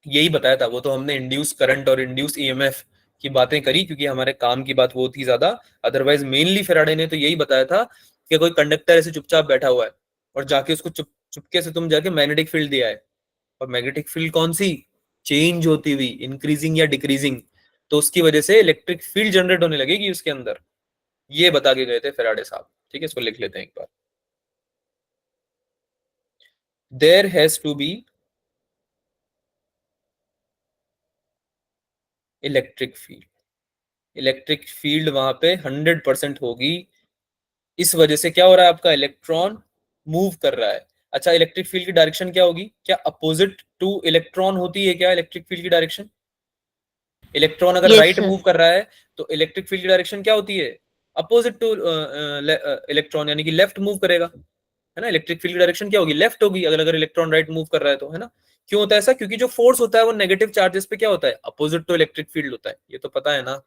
यही बताया था। वो तो हमने इंड्यूस करंट और इंड्यूस ईएमएफ की बातें करी क्योंकि हमारे काम की बात वो थी ज्यादा, अदरवाइज मेनली फेराडे ने तो यही बताया था कि कोई कंडक्टर ऐसे चुपचाप बैठा हुआ है और जाके उसको चुपके से तुम जाके मैग्नेटिक फील्ड दिया है, और मैग्नेटिक फील्ड कौन सी, चेंज होती हुई, इंक्रीजिंग या डिक्रीजिंग, तो उसकी वजह से इलेक्ट्रिक फील्ड जनरेट होने लगेगी उसके अंदर, ये बता के गए थे फेराडे साहब, ठीक है। इसको लिख लेते हैं एक बार, there has to be electric field, electric field वहां पे 100% होगी। इस वजह से क्या हो रहा है, आपका इलेक्ट्रॉन मूव कर रहा है। अच्छा, इलेक्ट्रिक फील्ड की डायरेक्शन क्या होगी, क्या अपोजिट टू इलेक्ट्रॉन होती है क्या इलेक्ट्रिक फील्ड की डायरेक्शन? इलेक्ट्रॉन अगर राइट मूव कर रहा है तो इलेक्ट्रिक फील्ड की डायरेक्शन क्या होती है, अपोजिट टू इलेक्ट्रॉन, यानी कि लेफ्ट मूव करेगा, है ना। इलेक्ट्रिक फील्ड की डायरेक्शन क्या होगी, लेफ्ट होगी, अगर अगर इलेक्ट्रॉन राइट मूव कर रहा है तो, है ना। क्यों होता है ऐसा? क्योंकि जो फोर्स होता है वो नेगेटिव चार्जेस पे क्या होता है, अपोजिट टू इलेक्ट्रिक फील्ड होता है, ये तो पता है ना।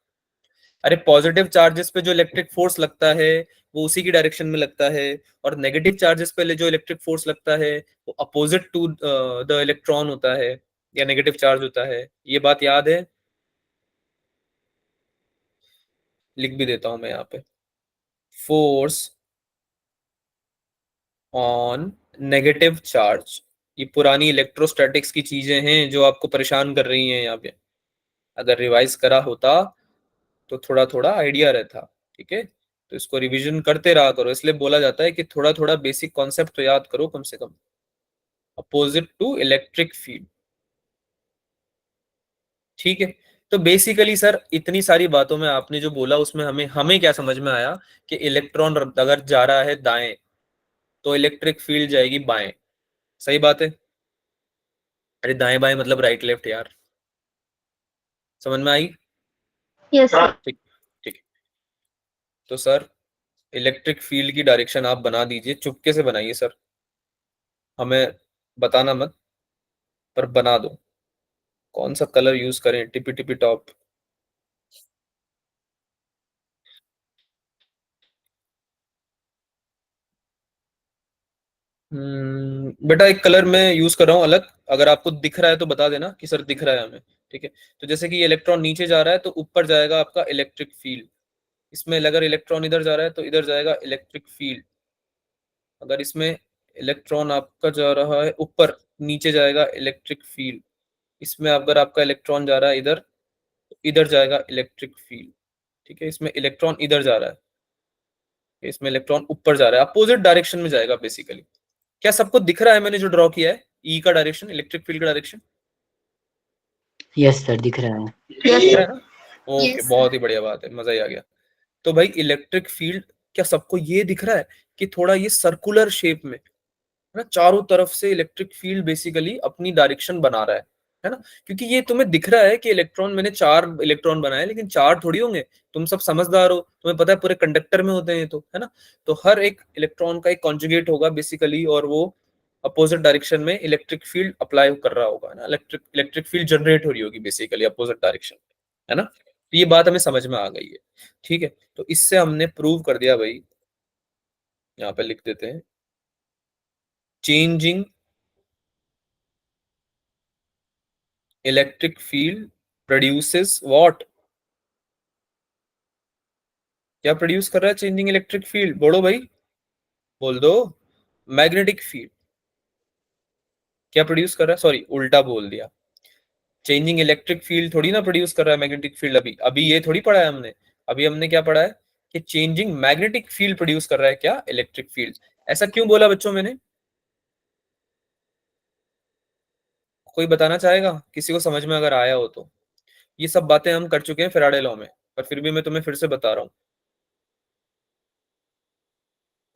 अरे पॉजिटिव चार्जेस पे जो इलेक्ट्रिक फोर्स लगता है वो उसी की डायरेक्शन में लगता है, और नेगेटिव चार्जेस पे जो इलेक्ट्रिक फोर्स लगता है वो अपोजिट टू द इलेक्ट्रॉन होता है, या नेगेटिव चार्ज होता है, ये बात याद है। लिख भी देता हूं मैं यहाँ पे, फोर्स ऑन नेगेटिव चार्ज, ये पुरानी इलेक्ट्रोस्टैटिक्स की चीजें हैं जो आपको परेशान कर रही हैं यहाँ पे। अगर रिवाइज करा होता तो थोड़ा थोड़ा आइडिया रहता, ठीक है। तो इसको रिवीजन करते रहा करो, इसलिए बोला जाता है कि थोड़ा थोड़ा बेसिक कॉन्सेप्ट तो याद करो कम से कम। अपोजिट टू इलेक्ट्रिक फील्ड, ठीक है। तो बेसिकली सर इतनी सारी बातों में आपने जो बोला उसमें हमें हमें क्या समझ में आया कि इलेक्ट्रॉन अगर जा रहा है दाएं तो इलेक्ट्रिक फील्ड जाएगी बाएं, सही बात है। अरे दाएं बाएं मतलब राइट लेफ्ट यार, समझ में आई? Yes sir. ठीक, ठीक। तो सर इलेक्ट्रिक फील्ड की डायरेक्शन आप बना दीजिए, चुपके से बनाइए सर, हमें बताना मत, पर बना दो। कौन सा कलर यूज करें, टिपी टिपी टॉप? बेटा एक कलर मैं यूज कर रहा हूँ अलग, अगर आपको दिख रहा है तो बता देना कि सर दिख रहा है हमें, ठीक है। तो जैसे कि ये इलेक्ट्रॉन नीचे जा रहा है तो ऊपर जाएगा आपका इलेक्ट्रिक फील्ड, इसमें अगर इलेक्ट्रॉन इधर जा रहा है तो इधर जाएगा इलेक्ट्रिक फील्ड, अगर इसमें इलेक्ट्रॉन आपका जा रहा है ऊपर, नीचे जाएगा इलेक्ट्रिक फील्ड, इसमें अगर आपका इलेक्ट्रॉन जा रहा है इधर, तो इधर जाएगा इलेक्ट्रिक फील्ड, ठीक है। इसमें इलेक्ट्रॉन इधर जा रहा है, इसमें इलेक्ट्रॉन ऊपर जा रहा है, अपोजिट डायरेक्शन में जाएगा बेसिकली। क्या सबको दिख रहा है मैंने जो ड्रॉ किया है, ई का डायरेक्शन, इलेक्ट्रिक फील्ड का डायरेक्शन? यस सर, दिख रहा है। दिख रहा है ना? ओके, Yes, बहुत ही बढ़िया बात है, मजा ही आ गया। तो भाई इलेक्ट्रिक फील्ड, क्या सबको ये दिख रहा है कि थोड़ा ये सर्कुलर शेप में, है ना, चारों तरफ से इलेक्ट्रिक फील्ड बेसिकली अपनी डायरेक्शन बना रहा है ना। क्योंकि ये तुम्हें दिख रहा है कि इलेक्ट्रॉन, मैंने 4 इलेक्ट्रॉन बनाए, लेकिन 4 थोड़ी होंगे, तुम सब समझदार हो, तुम्हें पता है पूरे कंडक्टर में होते हैं तो, है ना। तो हर एक इलेक्ट्रॉन का एक कॉन्जुगेट होगा बेसिकली, और वो अपोजिट डायरेक्शन में इलेक्ट्रिक फील्ड अप्लाई कर रहा होगा ना, इलेक्ट्रिक फील्ड जनरेट हो रही होगी बेसिकली अपोजिट डायरेक्शन, है ना। तो ये बात हमें समझ में आ गई है, ठीक है। तो इससे हमने प्रूव कर दिया भाई, यहाँ पे लिख देते हैं, changing electric field produces what, क्या प्रोड्यूस कर रहा है चेंजिंग इलेक्ट्रिक फील्ड, बोलो भाई, बोल दो, मैग्नेटिक फील्ड। क्या प्रोड्यूस कर रहा है, सॉरी उल्टा बोल दिया, चेंजिंग इलेक्ट्रिक फील्ड थोड़ी ना प्रोड्यूस कर रहा है मैग्नेटिक फील्ड। अभी अभी ये थोड़ी पढ़ा है हमने, अभी हमने क्या पढ़ा है कि चेंजिंग मैग्नेटिक फील्ड प्रोड्यूस कर रहा है क्या, इलेक्ट्रिक फील्ड। ऐसा क्यों बोला बच्चों मैंने, कोई बताना चाहेगा, किसी को समझ में अगर आया हो तो। ये सब बातें हम कर चुके हैं फैराडे लॉ में, पर फिर भी मैं तुम्हें फिर से बता रहा हूं।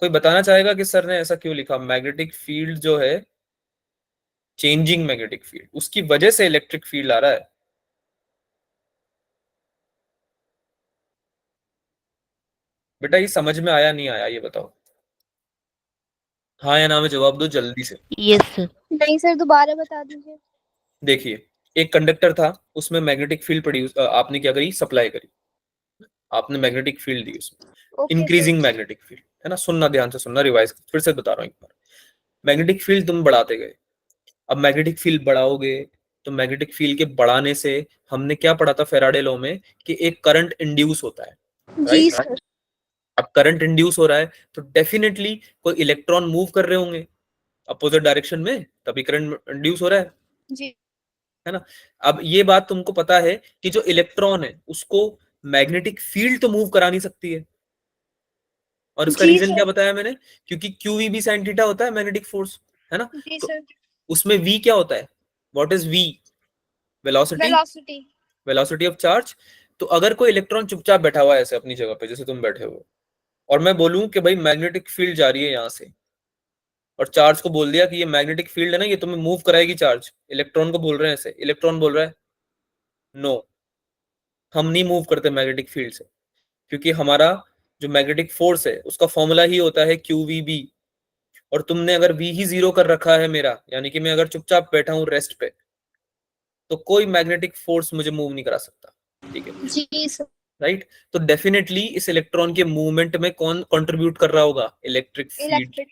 कोई बताना चाहेगा कि सर ने ऐसा क्यों लिखा, मैग्नेटिक फील्ड जो है, चेंजिंग मैग्नेटिक फील्ड, उसकी वजह से इलेक्ट्रिक फील्ड आ रहा है। बेटा ये समझ में आया नहीं आया, ये बताओ, हाँ या ना में जवाब दो जल्दी से। Yes sir. नहीं सर, दोबारा बता दीजिए। देखिए, एक कंडक्टर था, उसमें मैग्नेटिक फील्ड प्रोड्यूस, आपने क्या करी, सप्लाई करी, आपने मैग्नेटिक फील्ड दी उसमें, ओके इंक्रीजिंग मैग्नेटिक फील्ड, है ना। सुनना, ध्यान से सुनना, रिवाइज फिर से बता रहा हूँ एक बार। मैग्नेटिक फील्ड तुम बढ़ाते गए, अब मैग्नेटिक फील्ड बढ़ाओगे तो मैग्नेटिक फील्ड के बढ़ाने से हमने क्या पढ़ा था फैराडे लॉ में, कि एक करंट इंड्यूस होता है, जी राइट। सर। अब करंट इंड्यूस हो रहा है तो डेफिनेटली कोई इलेक्ट्रॉन मूव कर रहे होंगे अपोजिट डायरेक्शन में, तभी करंट इंड्यूस हो रहा जी है ना। अब ये बात तुमको पता है कि जो इलेक्ट्रॉन है उसको मैग्नेटिक फील्ड तो मूव करा नहीं सकती है, और उसका जी रीजन क्या सर। बताया मैंने, क्योंकि QVB sin थीटा होता है मैग्नेटिक फोर्स, है ना। जी तो सर। उसमें V क्या होता है, what is V, velocity, velocity. Velocity of charge. तो अगर कोई इलेक्ट्रॉन चुपचाप बैठा हुआ है ऐसे अपनी जगह पे जैसे तुम बैठे हो, और मैं बोलूं कि भाई मैग्नेटिक फील्ड जा रही है यहाँ से, और चार्ज को बोल दिया कि ये मैग्नेटिक फील्ड है ना, ये तुम्हें मूव कराएगी चार्ज, इलेक्ट्रॉन को बोल रहे हैं ऐसे, इलेक्ट्रॉन बोल रहा है नो, हम नहीं मूव करते मैग्नेटिक फील्ड से, क्योंकि हमारा जो मैग्नेटिक फोर्स है उसका फॉर्मूला ही होता है QVB, और तुमने अगर V ही 0 कर रखा है मेरा, यानी कि मैं अगर चुपचाप बैठा हूं रेस्ट पे, तो कोई मैग्नेटिक फोर्स मुझे मूव नहीं करा सकता, ठीक है, जी सर। राइट। तो डेफिनेटली इस इलेक्ट्रॉन के मूवमेंट में कौन कंट्रीब्यूट कर रहा होगा, इलेक्ट्रिक फील्ड। इलेक्ट्रिक।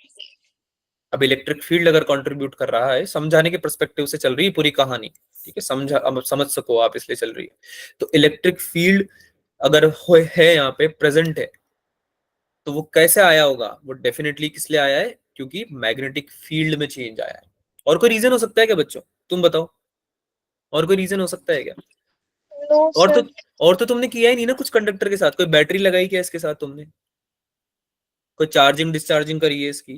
अब इलेक्ट्रिक फील्ड अगर कंट्रीब्यूट कर रहा है, समझाने के पर्सपेक्टिव से चल रही है पूरी कहानी, ठीक है, समझा, अब समझ सको आप, इसलिए चल रही है। तो इलेक्ट्रिक फील्ड अगर है यहाँ पे प्रेजेंट है, तो वो कैसे आया होगा, वो डेफिनेटली किस लिए आया है, क्योंकि मैग्नेटिक फील्ड में चेंज आया है। और कोई रीजन हो सकता है क्या बच्चों, तुम बताओ, और कोई रीजन हो सकता है क्या। नो और तो सर। और तो तुमने किया ही नहीं ना कुछ कंडक्टर के साथ, कोई बैटरी लगाई क्या इसके साथ तुमने, कोई चार्जिंग डिस्चार्जिंग करी है इसकी,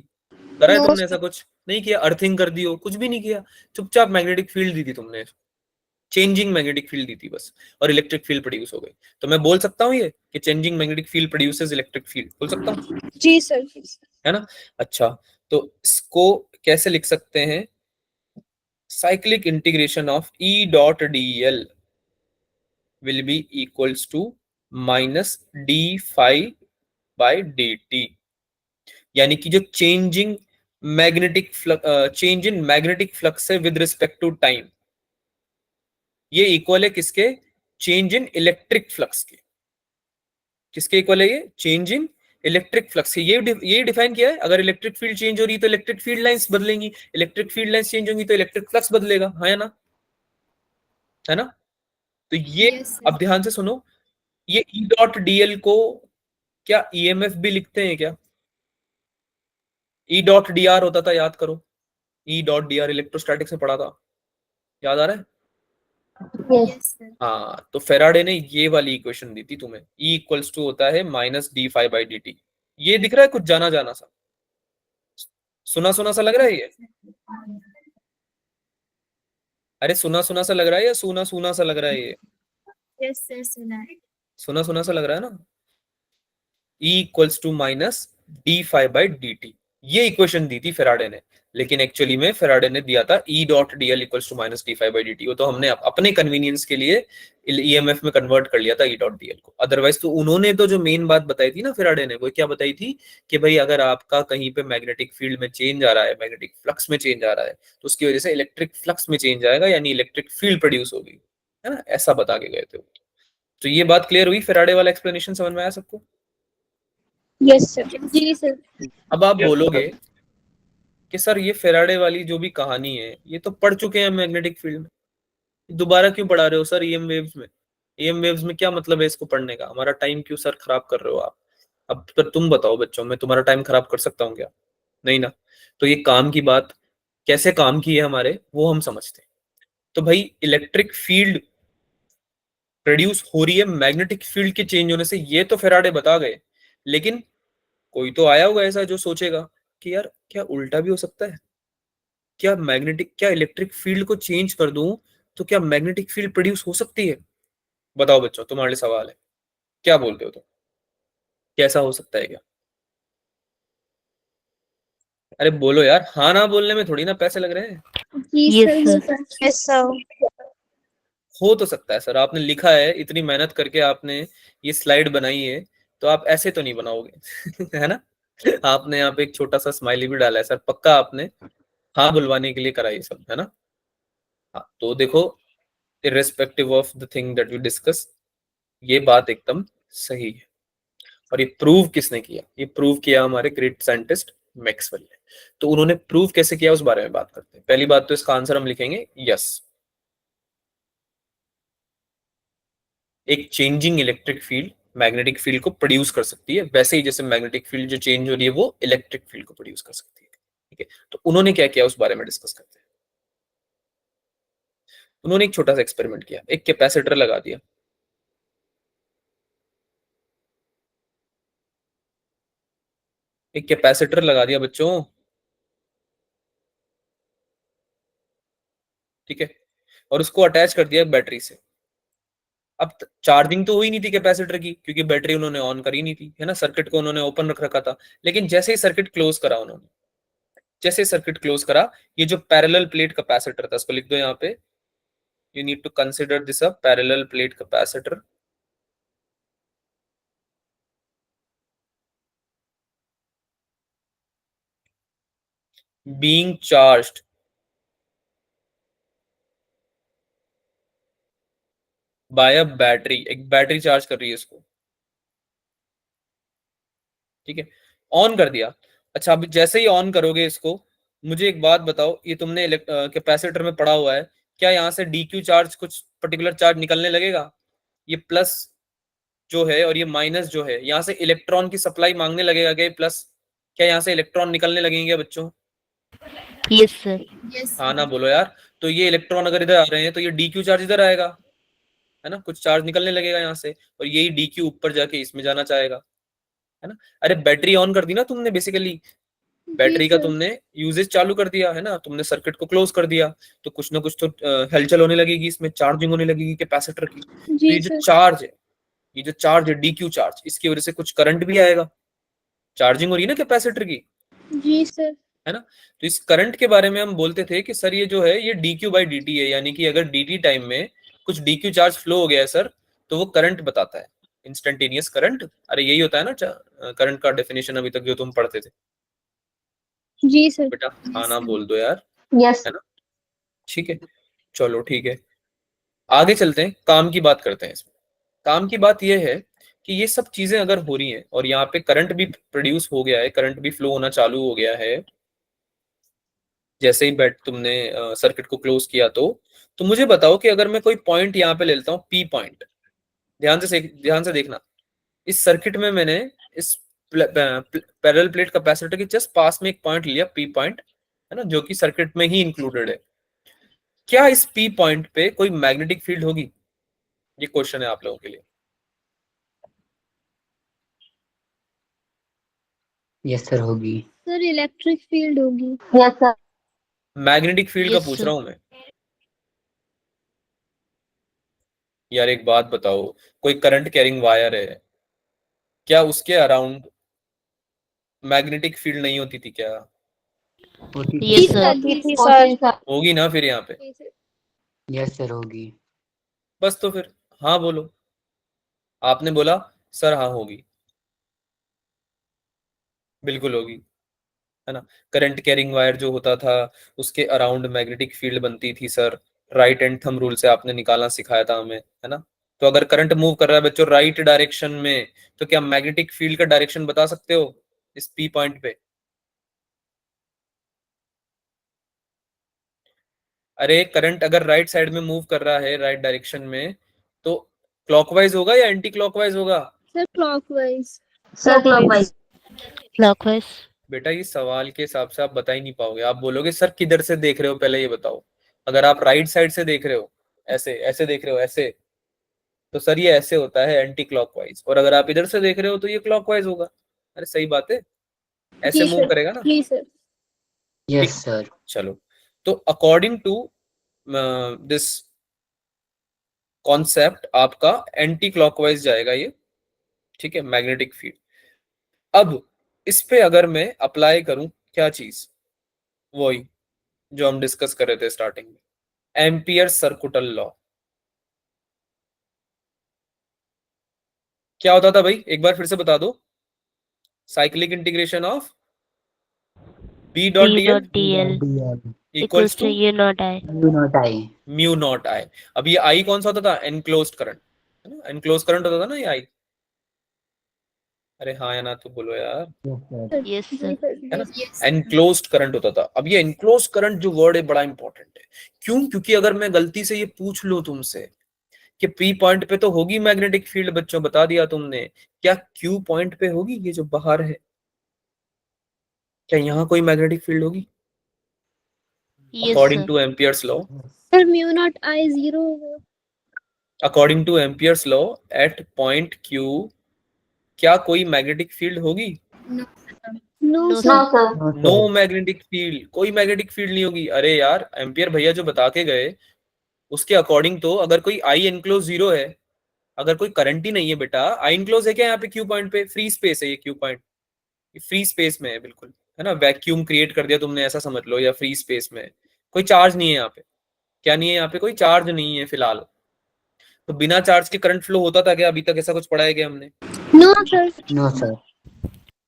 करा है नो तुमने, ऐसा सर। कुछ नहीं किया, अर्थिंग कर दी हो, कुछ भी नहीं किया, चुपचाप मैग्नेटिक फील्ड दी थी तुमने, चेंजिंग मैग्नेटिक फील्ड दी थी बस, और इलेक्ट्रिक फील्ड प्रोड्यूस हो गई। तो मैं बोल सकता हूँ ये कि changing magnetic field produces electric field, बोल सकता हूँ, जी सर। है ना। अच्छा, तो इसको कैसे लिख सकते हैं, cyclic integration of E.dl will be equals to minus d phi by dt, यानी कि जो changing magnetic change in magnetic flux है विद रिस्पेक्ट टू टाइम, ये इक्वल है किसके, चेंज इन इलेक्ट्रिक फ्लक्स के, किसके इक्वल है ये, चेंज इन इलेक्ट्रिक फ्लक्स। ये डिफाइन किया है, अगर इलेक्ट्रिक फील्ड चेंज हो रही है तो इलेक्ट्रिक फील्ड लाइंस बदलेंगी, इलेक्ट्रिक फील्ड लाइंस चेंज होंगी तो इलेक्ट्रिक फ्लक्स बदलेगा, हाँ या ना, है ना। तो ये अब ध्यान से सुनो, ये E.dl को क्या EMF भी लिखते हैं क्या, E.dr होता था, याद करो, E.dr इलेक्ट्रोस्टैटिक से पढ़ा था, याद आ रहा है। यस। हाँ, तो फेराडे ने ये वाली इक्वेशन दी थी तुम्हें, E इक्वल्स टू होता है minus d five by d t. ये दिख रहा है कुछ जाना जाना सा, सुना सुना सा लग रहा है ये, अरे सुना सुना सा लग रहा है या सूना सूना सा लग रहा है ये, यस सर, सुना है। सुना सुना सा लग रहा है ना। E equals to minus d five by d t, ये इक्वेशन दी थी फेराडे ने। लेकिन एक्चुअली में फेराडे ने दिया था E dot dl equals to minus d5/dt। वो तो हमने अपने कन्वीनियंस के लिए ईएमएफ में कन्वर्ट कर लिया था E डॉट dl को। अदरवाइज तो उन्होंने तो जो मेन बात बताई थी ना फेराडे ने, वो क्या बताई थी कि भाई अगर आपका कहीं पे मैग्नेटिक फील्ड में चेंज आ रहा है, मैग्नेटिक फ्लक्स में चेंज आ रहा है, तो उसकी वजह से इलेक्ट्रिक फ्लक्स में चेंज आएगा, यानी इलेक्ट्रिक फील्ड प्रोड्यूस होगी, है ना, ऐसा बता के गए थे। तो ये बात क्लियर हुई, फेराडे वाला एक्सप्लेनेशन समझ में आया सबको? Yes sir. जी सर। अब आप बोलोगे कि सर ये फेराडे वाली जो भी कहानी है ये तो पढ़ चुके हैं मैग्नेटिक फील्ड में, दोबारा क्यों पढ़ा रहे हो सर ईएम वेव्स में? ईएम वेव्स में क्या मतलब है इसको पढ़ने का? हमारा टाइम क्यों सर खराब कर रहे हो आप? अब पर तुम बताओ बच्चों, मैं तुम्हारा टाइम खराब कर सकता हूँ क्या? नहीं ना। तो ये काम की बात कैसे काम की है हमारे, वो हम समझते हैं। तो भाई इलेक्ट्रिक फील्ड प्रोड्यूस हो रही है मैग्नेटिक फील्ड के चेंज होने से, ये तो फेराडे बता गए, लेकिन कोई तो आया होगा ऐसा जो सोचेगा कि यार क्या उल्टा भी हो सकता है? क्या इलेक्ट्रिक फील्ड को चेंज कर दूं तो क्या मैग्नेटिक फील्ड प्रोड्यूस हो सकती है? बताओ बच्चों, तुम्हारे लिए सवाल है, क्या बोलते हो तुम? कैसा हो सकता है क्या? अरे बोलो यार, हाँ ना बोलने में थोड़ी ना पैसे लग रहे हैं। जी Yes, sir. sir. Yes sir. हो तो सकता है सर, आपने लिखा है, इतनी मेहनत करके आपने ये स्लाइड बनाई है, तो आप ऐसे तो नहीं बनाओगे है ना? आपने यहाँ पे एक छोटा सा स्माइली भी डाला है सर, पक्का आपने हाँ बुलवाने के लिए करा ये सब, है ना? हाँ तो देखो, irrespective of the thing that we discuss, ये बात एकदम सही है। और ये प्रूव किसने किया? ये प्रूव किया हमारे ग्रेट साइंटिस्ट मैक्सवेल ने। तो उन्होंने प्रूव कैसे किया उस बारे में बात करते हैं। पहली बात तो इसका आंसर हम लिखेंगे यस। एक changing electric field magnetic field को प्रोड्यूस कर सकती है, वैसे ही जैसे मैग्नेटिक फील्ड जो चेंज हो रही है वो इलेक्ट्रिक फील्ड को प्रोड्यूस कर सकती है। ठीक है, तो उन्होंने क्या किया उस बारे में डिस्कस करते हैं। उन्होंने एक छोटा सा एक्सपेरिमेंट किया, एक कैपेसिटर लगा दिया। एक कैपेसिटर लगा दिया बच्चों, ठीक है, और उसको अटैच कर दिया बैटरी से। अब चार्जिंग तो हुई नहीं थी कैपेसिटर की, क्योंकि बैटरी उन्होंने ऑन करी नहीं थी, है ना, सर्किट को उन्होंने ओपन रख रखा था। लेकिन जैसे ही सर्किट क्लोज करा उन्होंने, जैसे सर्किट क्लोज करा, ये जो पैरेलल प्लेट कैपेसिटर था, इसको लिख दो यहाँ पे, you need to consider this a parallel plate capacitor. Being charged by a battery, एक बैटरी चार्ज कर रही है इसको, ठीक है, ऑन कर दिया। अच्छा, अब जैसे ही ऑन करोगे इसको, मुझे एक बात बताओ, ये तुमने कैपेसिटर में पढ़ा हुआ है, क्या यहाँ से डीक्यू चार्ज, कुछ पर्टिकुलर चार्ज निकलने लगेगा? ये प्लस जो है और ये माइनस जो है, यहाँ से इलेक्ट्रॉन की सप्लाई मांगने लगेगा क्या प्लस? क्या यहाँ से इलेक्ट्रॉन निकलने लगेंगे बच्चों? Yes, sir. यस हाँ ना बोलो यार। तो ये इलेक्ट्रॉन अगर इधर आ रहे हैं तो ये डीक्यू चार्ज इधर आएगा, है ना, कुछ चार्ज निकलने लगेगा यहाँ से, और यही डीक्यू ऊपर जाके इसमें जाना चाहेगा, है ना। अरे बैटरी ऑन कर दी ना तुमने, बेसिकली बैटरी का तुमने यूजेज चालू कर दिया, है ना, तुमने सर्किट को क्लोज कर दिया, तो कुछ ना कुछ तो हलचल होने लगेगी इसमें, चार्जिंग होने लगेगी कैपेसिटर की। तो ये जो चार्ज है, ये जो चार्ज है डीक्यू चार्ज, इसकी वजह से कुछ करंट भी आएगा, चार्जिंग हो रही है ना कैपेसिटर की, जी सर। है ना। तो इस करंट के बारे में हम बोलते थे कि सर ये जो है ये dq/dt है, यानी कि अगर dt टाइम में कुछ dq चार्ज फ्लो हो गया है सर, तो वो करंट बताता है, इंस्टेंटेनियस करंट। अरे यही होता है ना करंट का डेफिनेशन अभी तक जो तुम पढ़ते थे जी सर। बेटा, हाँ ना बोल दो यार, यस। है ना। ठीक है, चलो ठीक है, आगे चलते हैं, काम की बात करते हैं। इसमें काम की बात यह है कि ये सब चीजें अगर हो रही हैं और यहाँ पे करंट भी प्रोड्यूस हो गया है, करंट भी फ्लो होना चालू हो गया है, जैसे ही बैट तुमने सर्किट को क्लोज किया, तो मुझे बताओ कि अगर मैं कोई पॉइंट यहाँ पे ले लेता हूँ पी पॉइंट, ध्यान से देखना, इस सर्किट में मैंने इस पैरेलल प्लेट कैपेसिटर के जस्ट पास में एक पॉइंट लिया पी पॉइंट, है ना, जो कि सर्किट में ही इंक्लूडेड है। क्या इस पी पॉइंट पे कोई मैग्नेटिक फील्ड होगी? ये क्वेश्चन है आप लोगों के लिए। यस सर होगी। सर इलेक्ट्रिक फील्ड होगी। Yes, sir. मैग्नेटिक फील्ड का Yes, पूछ sir. रहा हूं मैं यार। एक बात बताओ, कोई करंट कैरिंग वायर है, क्या उसके अराउंड मैग्नेटिक फील्ड नहीं होती थी क्या? Yes, sir. जी सर। होगी ना फिर यहाँ पे? यस सर होगी। बस तो फिर हाँ बोलो। आपने बोला सर हाँ होगी, बिल्कुल होगी, है ना। करंट कैरिंग वायर जो होता था उसके अराउंड मैग्नेटिक फील्ड बनती थी sir, right and thumb rule से आपने निकालना सिखाया था हमें, है ना। तो अगर करंट मूव कर रहा है बच्चों राइट डायरेक्शन में, तो क्या मैग्नेटिक फील्ड का डायरेक्शन बता सकते हो इस पी पॉइंट पे? अरे करंट अगर राइट साइड में मूव कर रहा है राइट डायरेक्शन में, तो क्लॉकवाइज होगा या एंटी क्लॉकवाइज होगा? Sir clockwise. Clockwise. बेटा ये सवाल के हिसाब से आप बता ही नहीं पाओगे। आप बोलोगे सर किधर से देख रहे हो, पहले ये बताओ। अगर आप राइट साइड से देख रहे हो, ऐसे ऐसे देख रहे हो ऐसे, तो सर ये ऐसे होता है एंटी क्लॉकवाइज, और अगर आप इधर से देख रहे हो तो ये क्लॉकवाइज होगा। अरे सही बात है, ऐसे जी मूव सर। करेगा ना। जी सर। Yes sir. चलो, तो अकॉर्डिंग टू दिस कॉन्सेप्ट आपका एंटी क्लॉकवाइज जाएगा ये, ठीक है, मैग्नेटिक फील्ड। अब इस पे अगर मैं अप्लाई करूं क्या चीज, वही जो हम डिस्कस कर रहे थे स्टार्टिंग में, एम्पियर सर्कुटल लॉ। क्या होता था भाई, एक बार फिर से बता दो। Cyclic integration of B dot B D L dot DL equals equals to to U naught I. U naught I. Mu naught I. अब ये आई कौन सा होता था? एनक्लोज्ड करंट, है ना, एनक्लोज्ड करंट होता था ना ये आई। अरे हाँ या ना तो बोलो यार, Yes, जी sir. सर। है ना। एनक्लोज्ड करंट होता था। अब ये एनक्लोज्ड करंट जो वर्ड है बड़ा इंपॉर्टेंट है। क्यों? क्योंकि अगर मैं गलती से ये पूछ लूं तुमसे कि पी पॉइंट पे तो होगी मैग्नेटिक फील्ड, बच्चों बता दिया तुमने, क्या क्यू पॉइंट पे होगी? ये जो बाहर है, क्या यहाँ कोई मैग्नेटिक फील्ड होगी? Yes, according sir. To Ampere's law, sir mu naught I 0 होगा। According to Ampere's law at point Q क्या कोई मैग्नेटिक फील्ड होगी? No No, sir. sir. No magnetic field, कोई मैग्नेटिक फील्ड नहीं होगी। अरे यार एम्पियर भैया जो बता के गए उसके अकॉर्डिंग तो अगर कोई आई एनक्लोज 0 है, अगर कोई करंट ही नहीं है बेटा, आई एनक्लोज है क्या यहाँ पे क्यू पॉइंट पे? फ्री स्पेस है ये क्यू पॉइंट, फ्री स्पेस में है बिल्कुल, है ना। वैक्यूम क्रिएट कर दिया तुमने ऐसा समझ लो, या फ्री स्पेस में है, कोई चार्ज नहीं है यहाँ पे। क्या नहीं है यहाँ पे? कोई चार्ज नहीं है फिलहाल। तो बिना चार्ज के करंट फ्लो होता था क्या अभी तक? ऐसा कुछ पढ़ा है क्या हमने? No sir. No sir.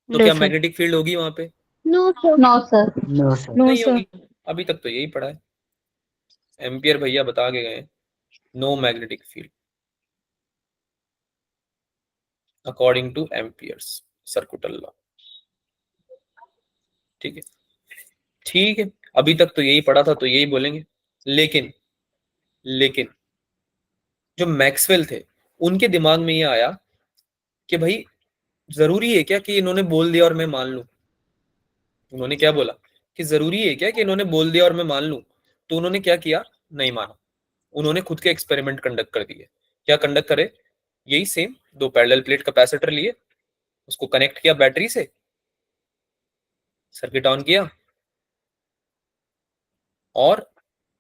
तो No, क्या sir. मैग्नेटिक फील्ड होगी वहां पे? No sir. No sir. नहीं होगी। अभी तक तो यही पढ़ा है, एम्पियर भैया बता के गए, no magnetic field according to Ampere's circuital law. ठीक है, ठीक है, अभी तक तो यही पढ़ा था तो यही बोलेंगे। लेकिन लेकिन जो मैक्सवेल थे उनके दिमाग में ये आया कि भाई जरूरी है क्या कि इन्होंने बोल दिया और मैं मान लूं? उन्होंने क्या बोला कि जरूरी है क्या कि इन्होंने बोल दिया और मैं मान लूं? तो उन्होंने क्या किया? नहीं माना। उन्होंने खुद के एक्सपेरिमेंट कंडक्ट कर दिए। क्या कंडक्ट करे? यही सेम, दो पैरेलल प्लेट कैपेसिटर लिए, उसको कनेक्ट किया बैटरी से, सर्किट ऑन किया और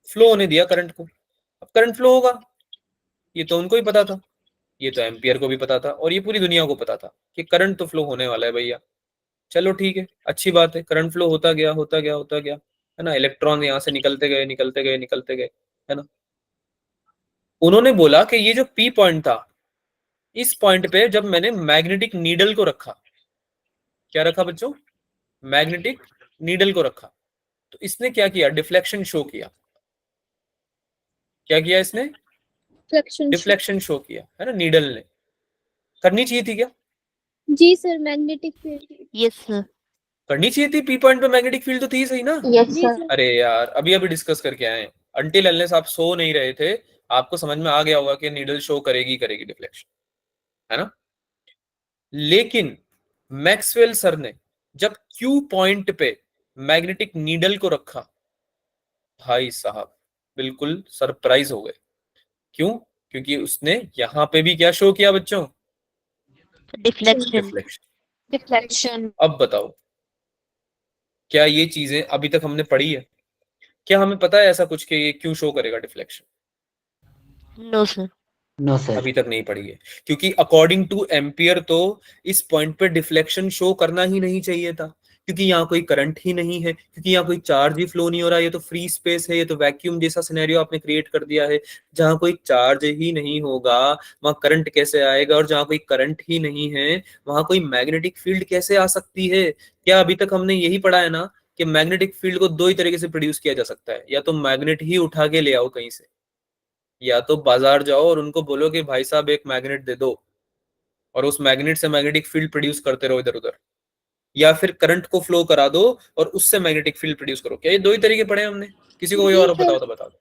फ्लो होने दिया करंट को। अब करंट फ्लो होगा, ये तो उनको ही पता था, ये तो एम्पियर को भी पता था, और ये पूरी दुनिया को पता था कि करंट तो फ्लो होने वाला है भैया। चलो ठीक है, अच्छी बात है, करंट फ्लो होता गया होता गया होता गया, है ना। इलेक्ट्रॉन यहाँ से निकलते गए निकलते गए निकलते गए, है ना। उन्होंने बोला कि ये जो पी पॉइंट था, इस पॉइंट पे जब मैंने मैग्नेटिक नीडल को रखा, क्या रखा बच्चों? मैग्नेटिक नीडल को रखा, तो इसने क्या किया? डिफ्लेक्शन शो किया। क्या किया इसने? डिफ्लेक्शन शो किया, है ना, नीडल ने। करनी चाहिए थी क्या? जी sir. Magnetic field. Yes, sir. करनी चाहिए थी, पी पॉइंट पे मैग्नेटिक फील्ड तो थी सही ना? जी सर। अरे यार अभी अभी डिस्कस करके आए, अंटिल अनलेस आप सो नहीं रहे थे आपको समझ में आ गया होगा कि नीडल शो करेगी करेगी डिफ्लेक्शन, है ना। लेकिन मैक्सवेल सर ने जब क्यू पॉइंट पे मैग्नेटिक नीडल को रखा, भाई साहब बिल्कुल सरप्राइज हो गए। क्यों? क्योंकि उसने यहां पे भी क्या शो किया बच्चों? Deflection. डिफ्लेक्शन। अब बताओ, क्या ये चीजें अभी तक हमने पढ़ी है? क्या हमें पता है ऐसा कुछ कि ये क्यों शो करेगा deflection? No, sir. No sir. अभी तक नहीं पढ़ी है, क्योंकि अकॉर्डिंग टू एम्पियर तो इस पॉइंट पे डिफ्लेक्शन शो करना ही नहीं चाहिए था, क्योंकि यहाँ कोई करंट ही नहीं है, क्योंकि यहाँ कोई चार्ज ही फ्लो नहीं हो रहा है, ये तो फ्री स्पेस है, ये तो वैक्यूम जैसा सिनेरियो आपने क्रिएट कर दिया है। जहाँ कोई चार्ज ही नहीं होगा वहां करंट कैसे आएगा, और जहाँ कोई करंट ही नहीं है वहां कोई मैग्नेटिक फील्ड कैसे आ सकती है? क्या अभी तक हमने यही पढ़ा है ना कि मैग्नेटिक फील्ड को दो ही तरीके से प्रोड्यूस किया जा सकता है, या तो मैग्नेट ही उठा के ले आओ कहीं से, या तो बाजार जाओ और उनको बोलो कि भाई साहब एक मैग्नेट दे दो, और उस मैग्नेट से मैग्नेटिक फील्ड प्रोड्यूस करते रहो इधर उधर, या फिर करंट को फ्लो करा दो और उससे मैग्नेटिक फील्ड प्रोड्यूस करो। क्या ये दो ही तरीके पढ़े हमने? किसी को कोई जी और सर। पता हो तो बता दो,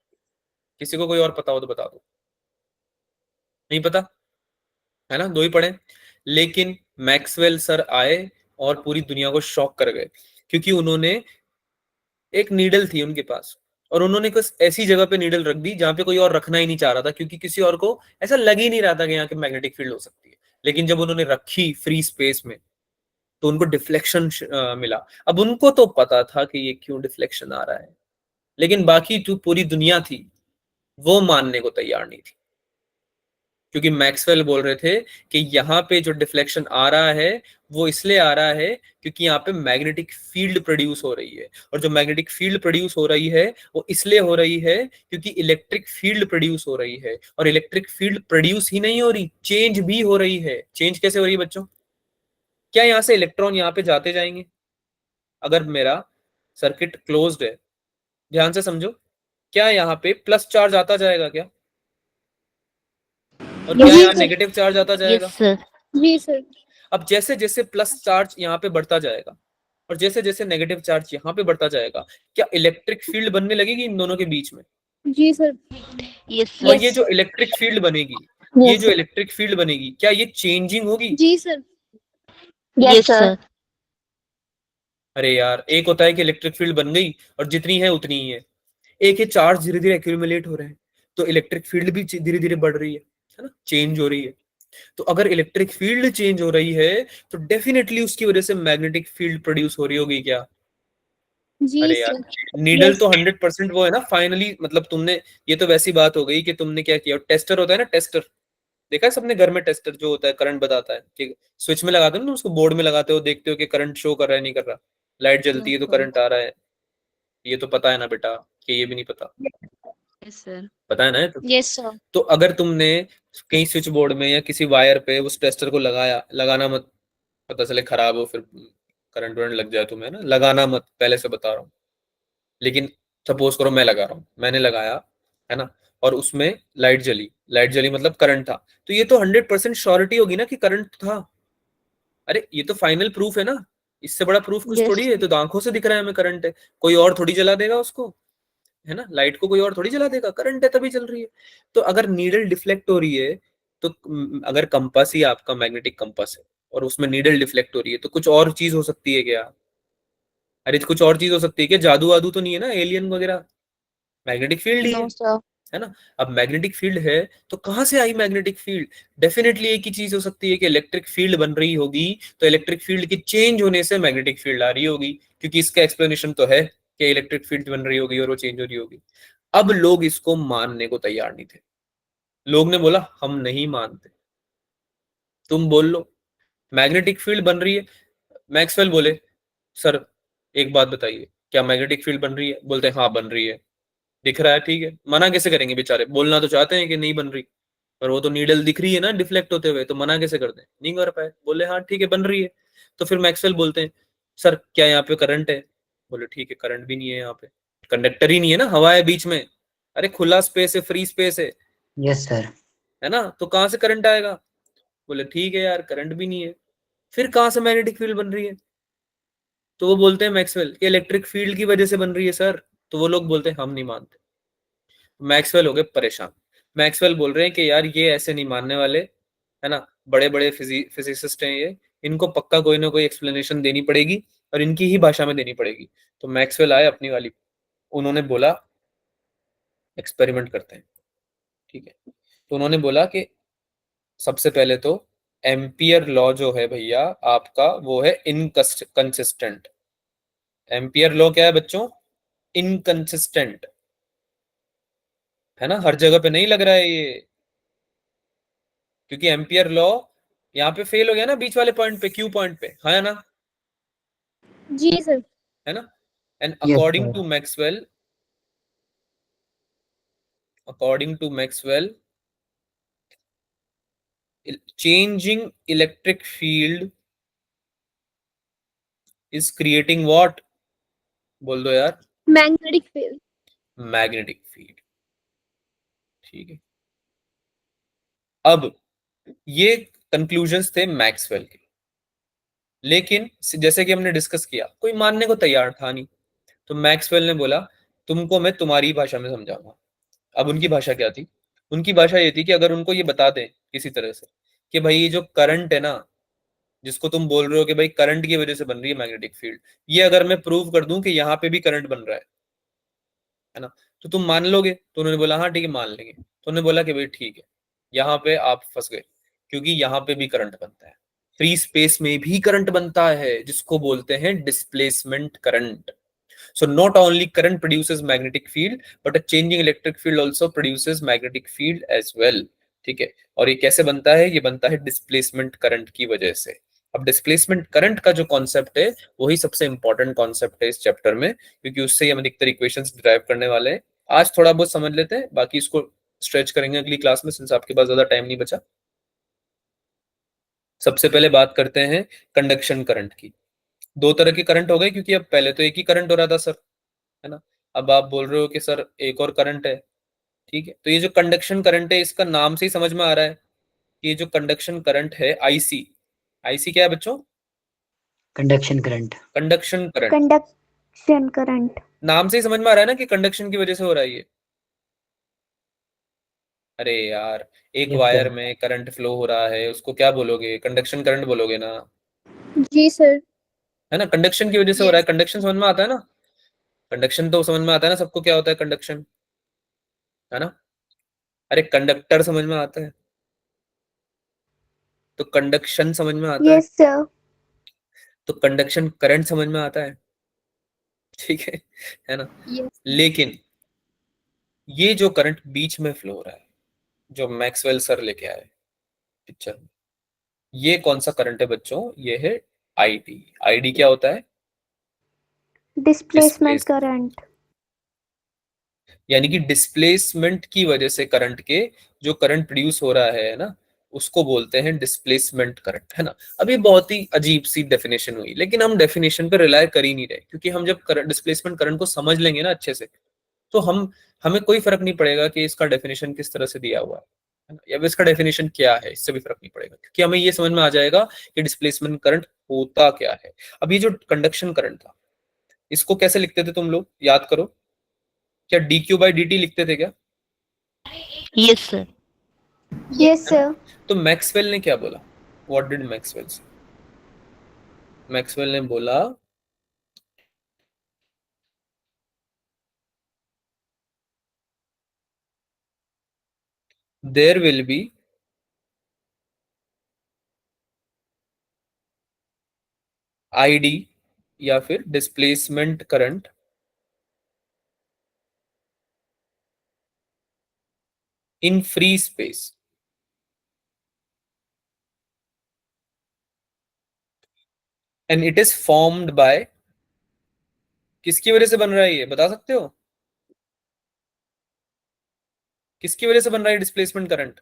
किसी को कोई और पता हो तो बता दो। नहीं पता है ना? दो ही पढ़े। लेकिन मैक्सवेल सर आए और पूरी दुनिया को शॉक कर गए, क्योंकि उन्होंने एक नीडल थी उनके पास, और उन्होंने कुछ ऐसी जगह पे नीडल रख दी जहां पे कोई और रखना ही नहीं चाह रहा था, क्योंकि किसी और को ऐसा लग ही नहीं रहा था कि यहाँ की मैग्नेटिक फील्ड हो सकती है। लेकिन जब उन्होंने रखी फ्री स्पेस में तो उनको डिफ्लेक्शन मिला। अब उनको तो पता था कि ये क्यों डिफ्लेक्शन आ रहा है, लेकिन बाकी जो पूरी दुनिया थी वो मानने को तैयार नहीं थी, क्योंकि मैक्सवेल बोल रहे थे कि यहाँ पे जो डिफ्लेक्शन आ रहा है वो इसलिए आ रहा है क्योंकि यहाँ पे मैग्नेटिक फील्ड प्रोड्यूस हो रही है, और जो मैग्नेटिक फील्ड प्रोड्यूस हो रही है वो इसलिए हो रही है क्योंकि इलेक्ट्रिक फील्ड प्रोड्यूस हो रही है, और इलेक्ट्रिक फील्ड प्रोड्यूस ही नहीं हो रही, चेंज भी हो रही है। चेंज कैसे हो रही है बच्चों? क्या यहाँ से इलेक्ट्रॉन यहाँ पे जाते जाएंगे? अगर मेरा सर्किट क्लोज्ड है, ध्यान से समझो, क्या यहाँ पे प्लस चार्ज आता जाएगा क्या? और क्या जी यहाँ सर। नेगेटिव चार्ज आता जाएगा? Yes, sir. जी सर। अब जैसे जैसे प्लस चार्ज यहाँ पे बढ़ता जाएगा और जैसे जैसे नेगेटिव चार्ज यहाँ पे बढ़ता जाएगा, क्या इलेक्ट्रिक फील्ड बनने लगेगी इन दोनों के बीच में? जी सर। Yes, और sir. ये जो इलेक्ट्रिक फील्ड बनेगी, ये जो इलेक्ट्रिक फील्ड बनेगी, क्या ये चेंजिंग होगी? जी सर। Yes, sir. अरे यार, एक होता है कि इलेक्ट्रिक फील्ड बन गई और जितनी है उतनी ही है, एक है चार्ज धीरे धीरे एक्यूमुलेट हो रहे हैं, तो इलेक्ट्रिक फील्ड भी धीरे धीरे बढ़ रही है ना, चेंज हो रही है। तो अगर इलेक्ट्रिक फील्ड चेंज हो रही है तो डेफिनेटली उसकी वजह से मैग्नेटिक फील्ड प्रोड्यूस हो रही होगी क्या? जी अरे यार, सर। नीडल तो 100% वो है ना फाइनली, मतलब तुमने, ये तो वैसी बात हो गई कि तुमने क्या किया, टेस्टर होता है ना, टेस्टर देखा है सबने घर में, टेस्टर जो होता है करंट बताता है, कि स्विच में लगाते हो ना उसको, बोर्ड में लगाते हो, देखते हो कि करंट शो कर रहा है नहीं कर रहा, लाइट जलती है तो करंट आ रहा है। ये तो पता है ना बेटा, कि ये भी नहीं पता? Yes sir. पता है ना ये तो? Yes sir. तो अगर तुमने कहीं स्विच बोर्ड में या किसी वायर पे उस टेस्टर को लगाया, लगाना मत, पता चले खराब हो, फिर करंट वरंट लग जाए तुम्हें ना, लगाना मत, पहले से बता रहा हूँ। लेकिन सपोज करो मैं लगा रहा हूँ, मैंने लगाया है ना, और उसमें लाइट जली, लाइट जली मतलब करंट था, तो ये तो 100% श्योरिटी होगी ना कि करंट था। अरे ये तो फाइनल प्रूफ है ना, इससे बड़ा प्रूफ कुछ थोड़ी है, तो आंखों से दिख रहा है हमें करंट है, कोई और थोड़ी जला देगा उसको, है ना, लाइट को कोई और थोड़ी जला देगा, करंट है तभी चल रही है। तो अगर नीडल डिफ्लेक्ट हो रही है तो अगर कंपास ही आपका मैग्नेटिक कंपास है और उसमें नीडल डिफ्लेक्ट हो रही है, तो कुछ और चीज हो सकती है क्या? अरे कुछ और चीज हो सकती है क्या? जादू वादू तो नहीं है ना, एलियन वगैरह? मैग्नेटिक फील्ड ही नो सर। है ना। अब मैग्नेटिक फील्ड है तो कहां से आई मैग्नेटिक फील्ड? डेफिनेटली एक ही चीज हो सकती है कि इलेक्ट्रिक फील्ड बन रही होगी, तो इलेक्ट्रिक फील्ड के चेंज होने से मैग्नेटिक फील्ड आ रही होगी, क्योंकि इसका एक्सप्लेनेशन तो है कि इलेक्ट्रिक फील्ड बन रही होगी और वो चेंज हो रही होगी। अब लोग इसको मानने को तैयार नहीं थे, लोग ने बोला हम नहीं मानते, तुम बोल लो मैग्नेटिक फील्ड बन रही है। मैक्सवेल बोले सर एक बात बताइए, क्या मैग्नेटिक फील्ड बन रही है? बोलते हैं हाँ बन रही है, दिख रहा है, ठीक है। मना कैसे करेंगे बेचारे, बोलना तो चाहते हैं कि नहीं बन रही, पर वो तो नीडल दिख रही है ना डिफ्लेक्ट होते हुए, तो मना कैसे कर दें, नहीं कर पाए, बोले हाँ ठीक है बन रही है। तो फिर मैक्सवेल बोलते हैं सर क्या यहाँ पे करंट है? बोले ठीक है, करंट भी नहीं है यहाँ पे, कंडक्टर ही नहीं है ना, हवा है बीच में, अरे खुला स्पेस है, फ्री स्पेस यस सर। है ना, तो कहाँ से करंट आएगा? बोले ठीक है यार, करंट भी नहीं है, फिर कहाँ से मैग्नेटिक फील्ड बन रही है? तो वो बोलते हैं मैक्सवेल कि इलेक्ट्रिक फील्ड की वजह से बन रही है सर। तो वो लोग बोलते हैं हम नहीं मानते। मैक्सवेल हो गए परेशान, मैक्सवेल बोल रहे हैं कि यार ये ऐसे नहीं मानने वाले, है ना, बड़े बड़े फिजिसिस्ट हैं ये, इनको पक्का कोई ना कोई एक्सप्लेनेशन देनी पड़ेगी और इनकी ही भाषा में देनी पड़ेगी। तो मैक्सवेल आए अपनी वाली, उन्होंने बोला एक्सपेरिमेंट करते हैं, ठीक है। तो उन्होंने बोला कि सबसे पहले तो एम्पियर लॉ जो है भैया आपका, वो है इनकंसिस्टेंट। एम्पियर लॉ क्या है बच्चों? इनकंसिस्टेंट, है ना, हर जगह पे नहीं लग रहा है ये, क्योंकि एम्पियर लॉ यहाँ पे फेल हो गया ना बीच वाले पॉइंट पे, क्यू पॉइंट पे, है ना। जी सर। है ना? And Yes, according sir. To Maxwell, changing electric field is creating what? बोल दो यार। Magnetic field. Magnetic field. ठीक है, अब ये कंक्लूजन्स थे मैक्सवेल के, लेकिन जैसे कि हमने डिस्कस किया कोई मानने को तैयार था नहीं, तो मैक्सवेल ने बोला तुमको मैं तुम्हारी भाषा में समझाऊंगा। अब उनकी भाषा क्या थी? उनकी भाषा ये थी कि अगर उनको ये बता दें किसी तरह से कि भाई ये जो करंट है ना, जिसको तुम बोल रहे हो कि भाई करंट की वजह से बन रही है मैग्नेटिक फील्ड, ये अगर मैं प्रूव कर दूं कि यहाँ पे भी करंट बन रहा है ना, तो तुम मान लोगे? तो उन्होंने बोला हाँ ठीक है मान लेंगे। तो उन्होंने बोला कि भाई ठीक है, यहाँ पे आप फंस गए, क्योंकि यहाँ पे भी करंट बनता है, फ्री स्पेस में भी करंट बनता है, जिसको बोलते हैं displacement current. So not only current produces magnetic field, but a changing electric field also produces magnetic field as well. ठीक है, और ये कैसे बनता है? ये बनता है डिस्प्लेसमेंट करंट की वजह से। अब डिस्प्लेसमेंट करंट का जो कॉन्सेप्ट है वही सबसे इंपॉर्टेंट कॉन्सेप्ट है इस चैप्टर में, क्योंकि उससे हम अधिकतर इक्वेशंस डिराइव करने वाले हैं। आज थोड़ा बहुत समझ लेते हैं, बाकी इसको स्ट्रेच करेंगे अगली क्लास में, सिंस आपके पास ज्यादा टाइम नहीं बचा। सबसे पहले बात करते हैं कंडक्शन करंट की। दो तरह के करंट हो गए, क्योंकि अब पहले तो एक ही करंट हो रहा था सर, है ना? अब आप बोल रहे हो कि सर एक और करंट है। ठीक है, तो ये जो कंडक्शन करंट है, इसका नाम से ही समझ में आ रहा है कि ये जो कंडक्शन करंट है, आईसी, आईसी क्या है बच्चों? Conduction current. Conduction current. Conduction current. नाम से ही समझ में आ रहा है ना कि कंडक्शन की वजह से हो रहा है ये। अरे यार, एक Yes, वायर sir. में करंट फ्लो हो रहा है, उसको क्या बोलोगे? कंडक्शन करंट बोलोगे ना, जी सर। है ना? कंडक्शन की वजह से हो रहा है। कंडक्शन समझ में आता है ना? कंडक्शन तो समझ में आता है ना सबको, क्या होता है कंडक्शन, है ना? अरे कंडक्टर समझ में आता है, तो कंडक्शन समझ में आता है, यस सर। तो कंडक्शन करंट समझ में आता है। ठीक है ना? लेकिन ये जो करंट बीच में फ्लो हो रहा है, जो मैक्सवेल सर लेके आए पिक्चर में, ये कौन सा करंट है बच्चों? ये है आईडी। आईडी क्या होता है? Displacement current. यानी कि डिस्प्लेसमेंट की वजह से करंट के जो करंट प्रोड्यूस हो रहा है ना, उसको बोलते हैं डिस्प्लेसमेंट करंट, है ना? अब ये बहुत ही अजीब सी डेफिनेशन हुई, लेकिन हम डेफिनेशन पर रिलाय कर ही नहीं रहे, क्योंकि हम जब डिस्प्लेसमेंट करंट को समझ लेंगे ना अच्छे से, तो हमें कोई फर्क नहीं पड़ेगा कि इसका डेफिनेशन किस तरह से दिया हुआ है ना, या फिर इसका डेफिनेशन क्या है, इससे भी फर्क नहीं पड़ेगा, क्योंकि हमें ये समझ में आ जाएगा कि डिस्प्लेसमेंट करंट होता क्या है। अब ये जो कंडक्शन करंट था, इसको कैसे लिखते थे तुम लोग, याद करो? क्या dq/dt लिखते थे क्या? Yes, sir. Yes sir. तो मैक्सवेल ने क्या बोला? व्हाट डिड मैक्सवेल से? मैक्सवेल ने बोला देयर विल बी आईडी या फिर displacement current in free space, and it is formed by, किसकी वजह से बन रहा है ये बता सकते हो? किसकी वजह से बन रहा है डिस्प्लेसमेंट करंट?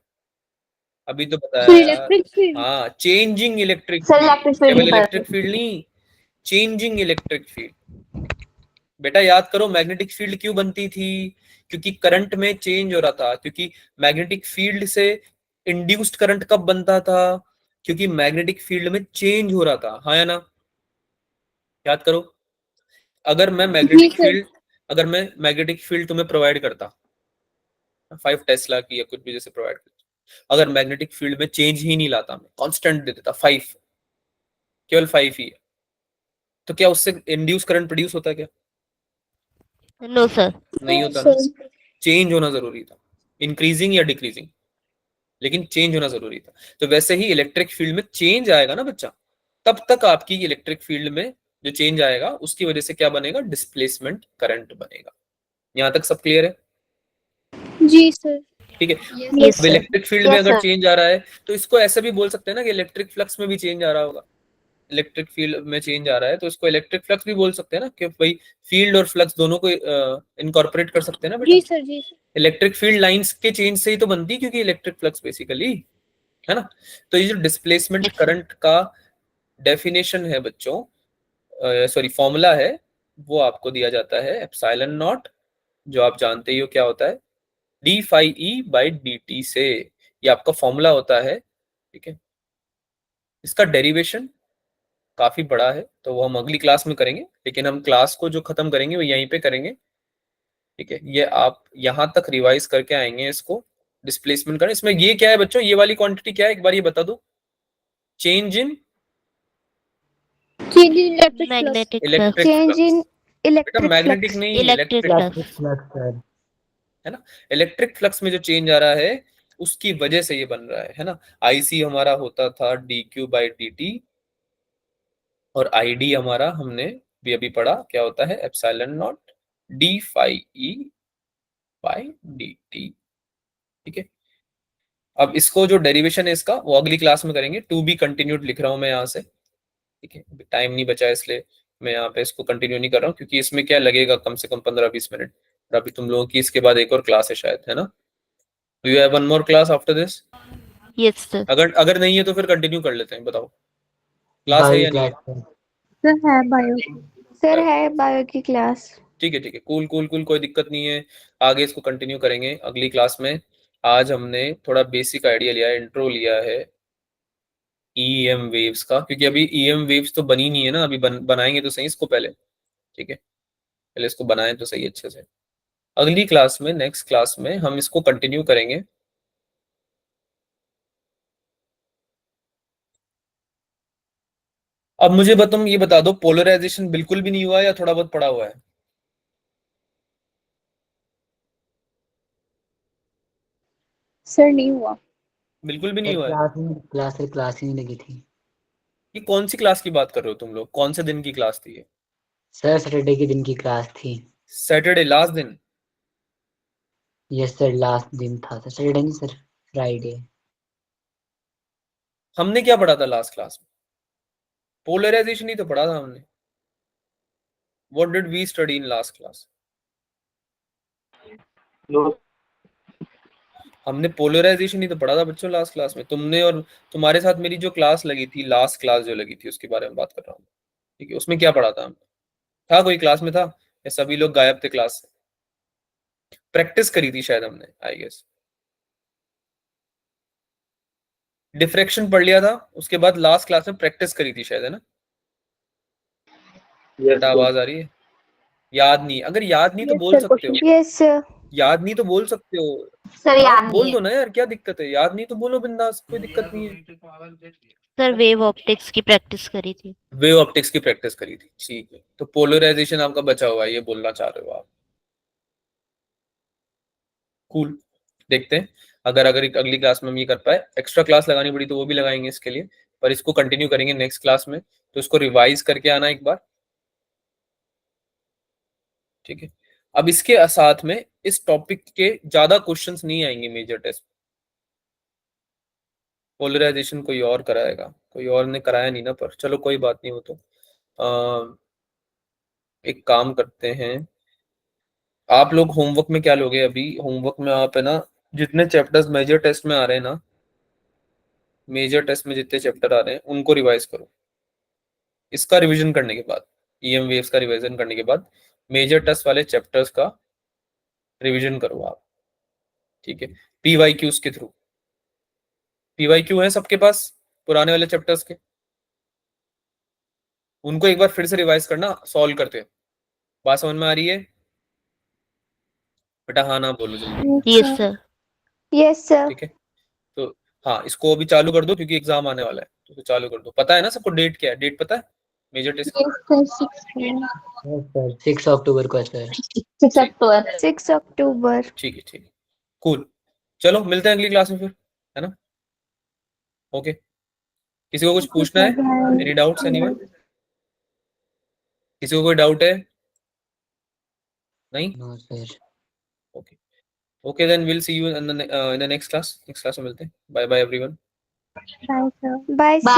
अभी तो बताया यार। Electric field. हाँ, changing electric sir field, electric केवल फील्ड इलेक्ट्रिक फील्ड नहीं, चेंजिंग इलेक्ट्रिक फील्ड। बेटा याद करो, मैग्नेटिक फील्ड क्यों बनती थी? क्योंकि करंट में चेंज हो रहा था। क्योंकि मैग्नेटिक फील्ड से इंड्यूस्ड करंट कब बनता था? क्योंकि मैग्नेटिक फील्ड में चेंज हो रहा था, हाँ या ना? याद करो। अगर मैं जी सर। अगर मैं मैग्नेटिक फील्ड तुम्हें प्रोवाइड करता 5 टेस्ला की या कुछ भी जैसे प्रोवाइड करता, अगर मैग्नेटिक फील्ड में चेंज ही नहीं लाता, मैं कांस्टेंट दे देता 5, केवल 5 ही है, तो क्या उससे इंड्यूस करंट प्रोड्यूस होता है क्या? No, sir. नहीं होता ना। चेंज होना जरूरी था, इंक्रीजिंग या डिक्रीजिंग, लेकिन चेंज होना जरूरी था। तो वैसे ही इलेक्ट्रिक फील्ड में चेंज आएगा ना बच्चा, तब तक आपकी इलेक्ट्रिक फील्ड में जो चेंज आएगा उसकी वजह से क्या बनेगा? डिस्प्लेसमेंट करंट बनेगा। यहां तक सब क्लियर है? जी सर। ठीक है। Yes, अब sir. इलेक्ट्रिक फील्ड में अगर चेंज आ रहा है, तो इसको ऐसे भी बोल सकते हैं ना कि इलेक्ट्रिक फ्लक्स में भी चेंज आ रहा होगा, इलेक्ट्रिक फील्ड में चेंज आ रहा है तो इसको इलेक्ट्रिक फ्लक्स भी बोल सकते हैं ना, कि भाई फील्ड और फ्लक्स दोनों को इनकॉर्पोरेट कर सकते हैं ना जी बेटा। सर, जी सर। इलेक्ट्रिक फील्ड लाइंस के चेंज से ही तो बनती है, क्योंकि इलेक्ट्रिक फ्लक्स बेसिकली, है ना। तो ये जो डिस्प्लेसमेंट Yes, sir. करंट का डेफिनेशन है बच्चों, सॉरी फॉर्मूला है, वो आपको दिया जाता है एप्सिलॉन नॉट, जो आप जानते ही हो क्या होता है, d phi E by d t से। ये आपका फॉर्मूला होता है, ठीक है। इसका डेरिवेशन काफी बड़ा है तो वो हम अगली क्लास में करेंगे, लेकिन हम क्लास को जो खत्म करेंगे वो यहीं पे करेंगे, ठीक है। ये आप यहां तक रिवाइज करके आएंगे इसको, डिस्प्लेसमेंट करें। इसमें ये क्या है बच्चों, ये वाली क्वांटिटी क्या है, एक बार ये बता दो। Change in Change in electric flux. Magnetic flux. Electric Change flux. in बेटा electric मैग्नेटिक flux. नहीं, Electric electric, flux. Electric flux sir. है ना। इलेक्ट्रिक फ्लक्स में जो चेंज आ रहा है उसकी वजह से ये बन रहा है ना। आईसी हमारा होता था d q by d t, और आईडी हमारा हमने भी अभी पढ़ा क्या होता है, epsilon nought d phi E by d t, ठीक है। अब इसको जो डेरिवेशन है इसका वो अगली क्लास में करेंगे, टू बी कंटिन्यूड लिख रहा हूं मैं यहाँ से, ठीक है। टाइम नहीं बचा इसलिए मैं यहाँ पे इसको कंटिन्यू नहीं कर रहा हूँ, क्योंकि इसमें क्या लगेगा कम से कम 15-20 मिनट। और अभी तुम लोगों की इसके बाद एक और क्लास है शायद, है ना। Do you have one more class after this? Yes, sir. अगर अगर नहीं है तो फिर कंटिन्यू कर लेते हैं, बताओ क्लास है बायो या नहीं है? Class sir. सर है बायो। सर है बायो की क्लास। ठीक है ठीक है, कूल कूल कूल, कोई दिक्कत नहीं है। आगे इसको कंटिन्यू करेंगे अगली क्लास में। आज हमने थोड़ा बेसिक आइडिया लिया है, इंट्रो लिया है ईएम वेव्स का, क्योंकि अभी ईएम वेव्स तो बनी नहीं है ना, अभी बनाएंगे तो सही इसको पहले, ठीक है। पहले इसको बनाएं तो सही अच्छे से। अगली क्लास में, नेक्स्ट क्लास में हम इसको कंटिन्यू करेंगे। अब मुझे तुम ये बता दो, पोलराइजेशन बिल्कुल भी नहीं हुआ या थोड़ा बहुत पड़ा हुआ है? सर नहीं हुआ। बिल्कुल भी नहीं सर हुआ है। क्लास ही नहीं लगी थी। ये कौन सी क्लास की बात कर रहे हो तुम लोग, कौन से दिन की क्लास थी ये? सर सैटरडे के दिन की क्लास थी। सैटरडे लास्ट दिन? यस सर, लास्ट दिन था सर, सैटरडे नहीं सर, फ्राइडे। हमने क्या पढ़ा था लास्ट क्लास में? पोलराइजेशन ही तो पढ़ा था हमने। What did we study in last class? हमने पोलराइजेशन ही तो पढ़ा था बच्चों लास्ट क्लास में। तुमने और तुम्हारे साथ मेरी जो क्लास लगी थी, लास्ट क्लास जो लगी थी, उसके बारे में बात कर रहा हूँ, ठीक है। उसमें क्या पढ़ा था हमने? था कोई क्लास में था या सभी लोग गायब थे क्लास से? प्रैक्टिस करी थी शायद हमने, आई गेस। डिफ्रैक्शन पढ़ लिया था, उसके बाद लास्ट क्लास में प्रैक्टिस करी थी शायद, है ना। बेटा आवाज आ रही है? याद नहीं? अगर याद नहीं तो Yes, बोल sir, सकते हो। question. Yes sir. याद नहीं तो बोल सकते हो। सर हाँ, याद बोल नहीं दो है। ना यार, क्या दिक्कत है, याद नहीं तो बोलो बिंदास, कोई दिक्कत नहीं है। सर वेव ऑप्टिक्स की प्रैक्टिस करी थी। वेव ऑप्टिक्स की प्रैक्टिस करी थी, ठीक है। तो पोलराइजेशन आपका बचा हुआ है, ये बोलना चाह रहे हो आप। कूल, देखते हैं अगर अगर अगली क्लास में हम ये कर पाए। एक्स्ट्रा क्लास लगानी पड़ी तो वो भी लगाएंगे इसके लिए, पर इसको कंटिन्यू करेंगे नेक्स्ट क्लास में। तो इसको रिवाइज करके आना एक बार, ठीक है। अब इसके साथ में इस टॉपिक के ज्यादा क्वेश्चंस नहीं आएंगे मेजर टेस्ट। पोलराइजेशन कोई और कराएगा, कोई और ने कराया नहीं ना, पर चलो कोई बात नहीं। हो तो एक काम करते हैं, आप लोग होमवर्क में क्या लोगे अभी? होमवर्क में आप, है ना, जितने चैप्टर्स मेजर टेस्ट में आ रहे हैं ना, मेजर टेस्ट में जितने चैप्टर आ रहे हैं उनको रिवाइज करो। इसका रिवीजन करने के बाद, ईएम वेव्स का रिवीजन करने के बाद मेजर टेस्ट वाले चैप्टर्स का रिवीजन करो आप, ठीक है। पीवाईक्यूज के थ्रू, पीवाईक्यू है सबके पास पुराने वाले चैप्टर्स के, उनको एक बार फिर से रिवाइज करना, सॉल्व करते हैं। बात समझ में आ रही है बेटा? हाँ ना बोलो जल्दी। Yes sir. Yes sir. ठीक है, तो हाँ, इसको अभी चालू कर दो क्योंकि एग्जाम आने वाला है, तो चालू कर दो। पता है ना सबको डेट क्या है? डेट पता है मेजर टेस्ट की? Yes, sir, 6 यस सर, 6 अक्टूबर को है सर। 6 October. 6 अक्टूबर। ठीक है ठीक है, कूल। चलो मिलते हैं अगली क्लास में फिर, है ना। ओके, किसी को कुछ पूछना है? Any doubts anyone? किसी को कोई डाउट है? नहीं? No sir. Okay okay, then will see you in the next class. Next class में मिलते हैं। Bye bye everyone. Bye, sir. Bye sir.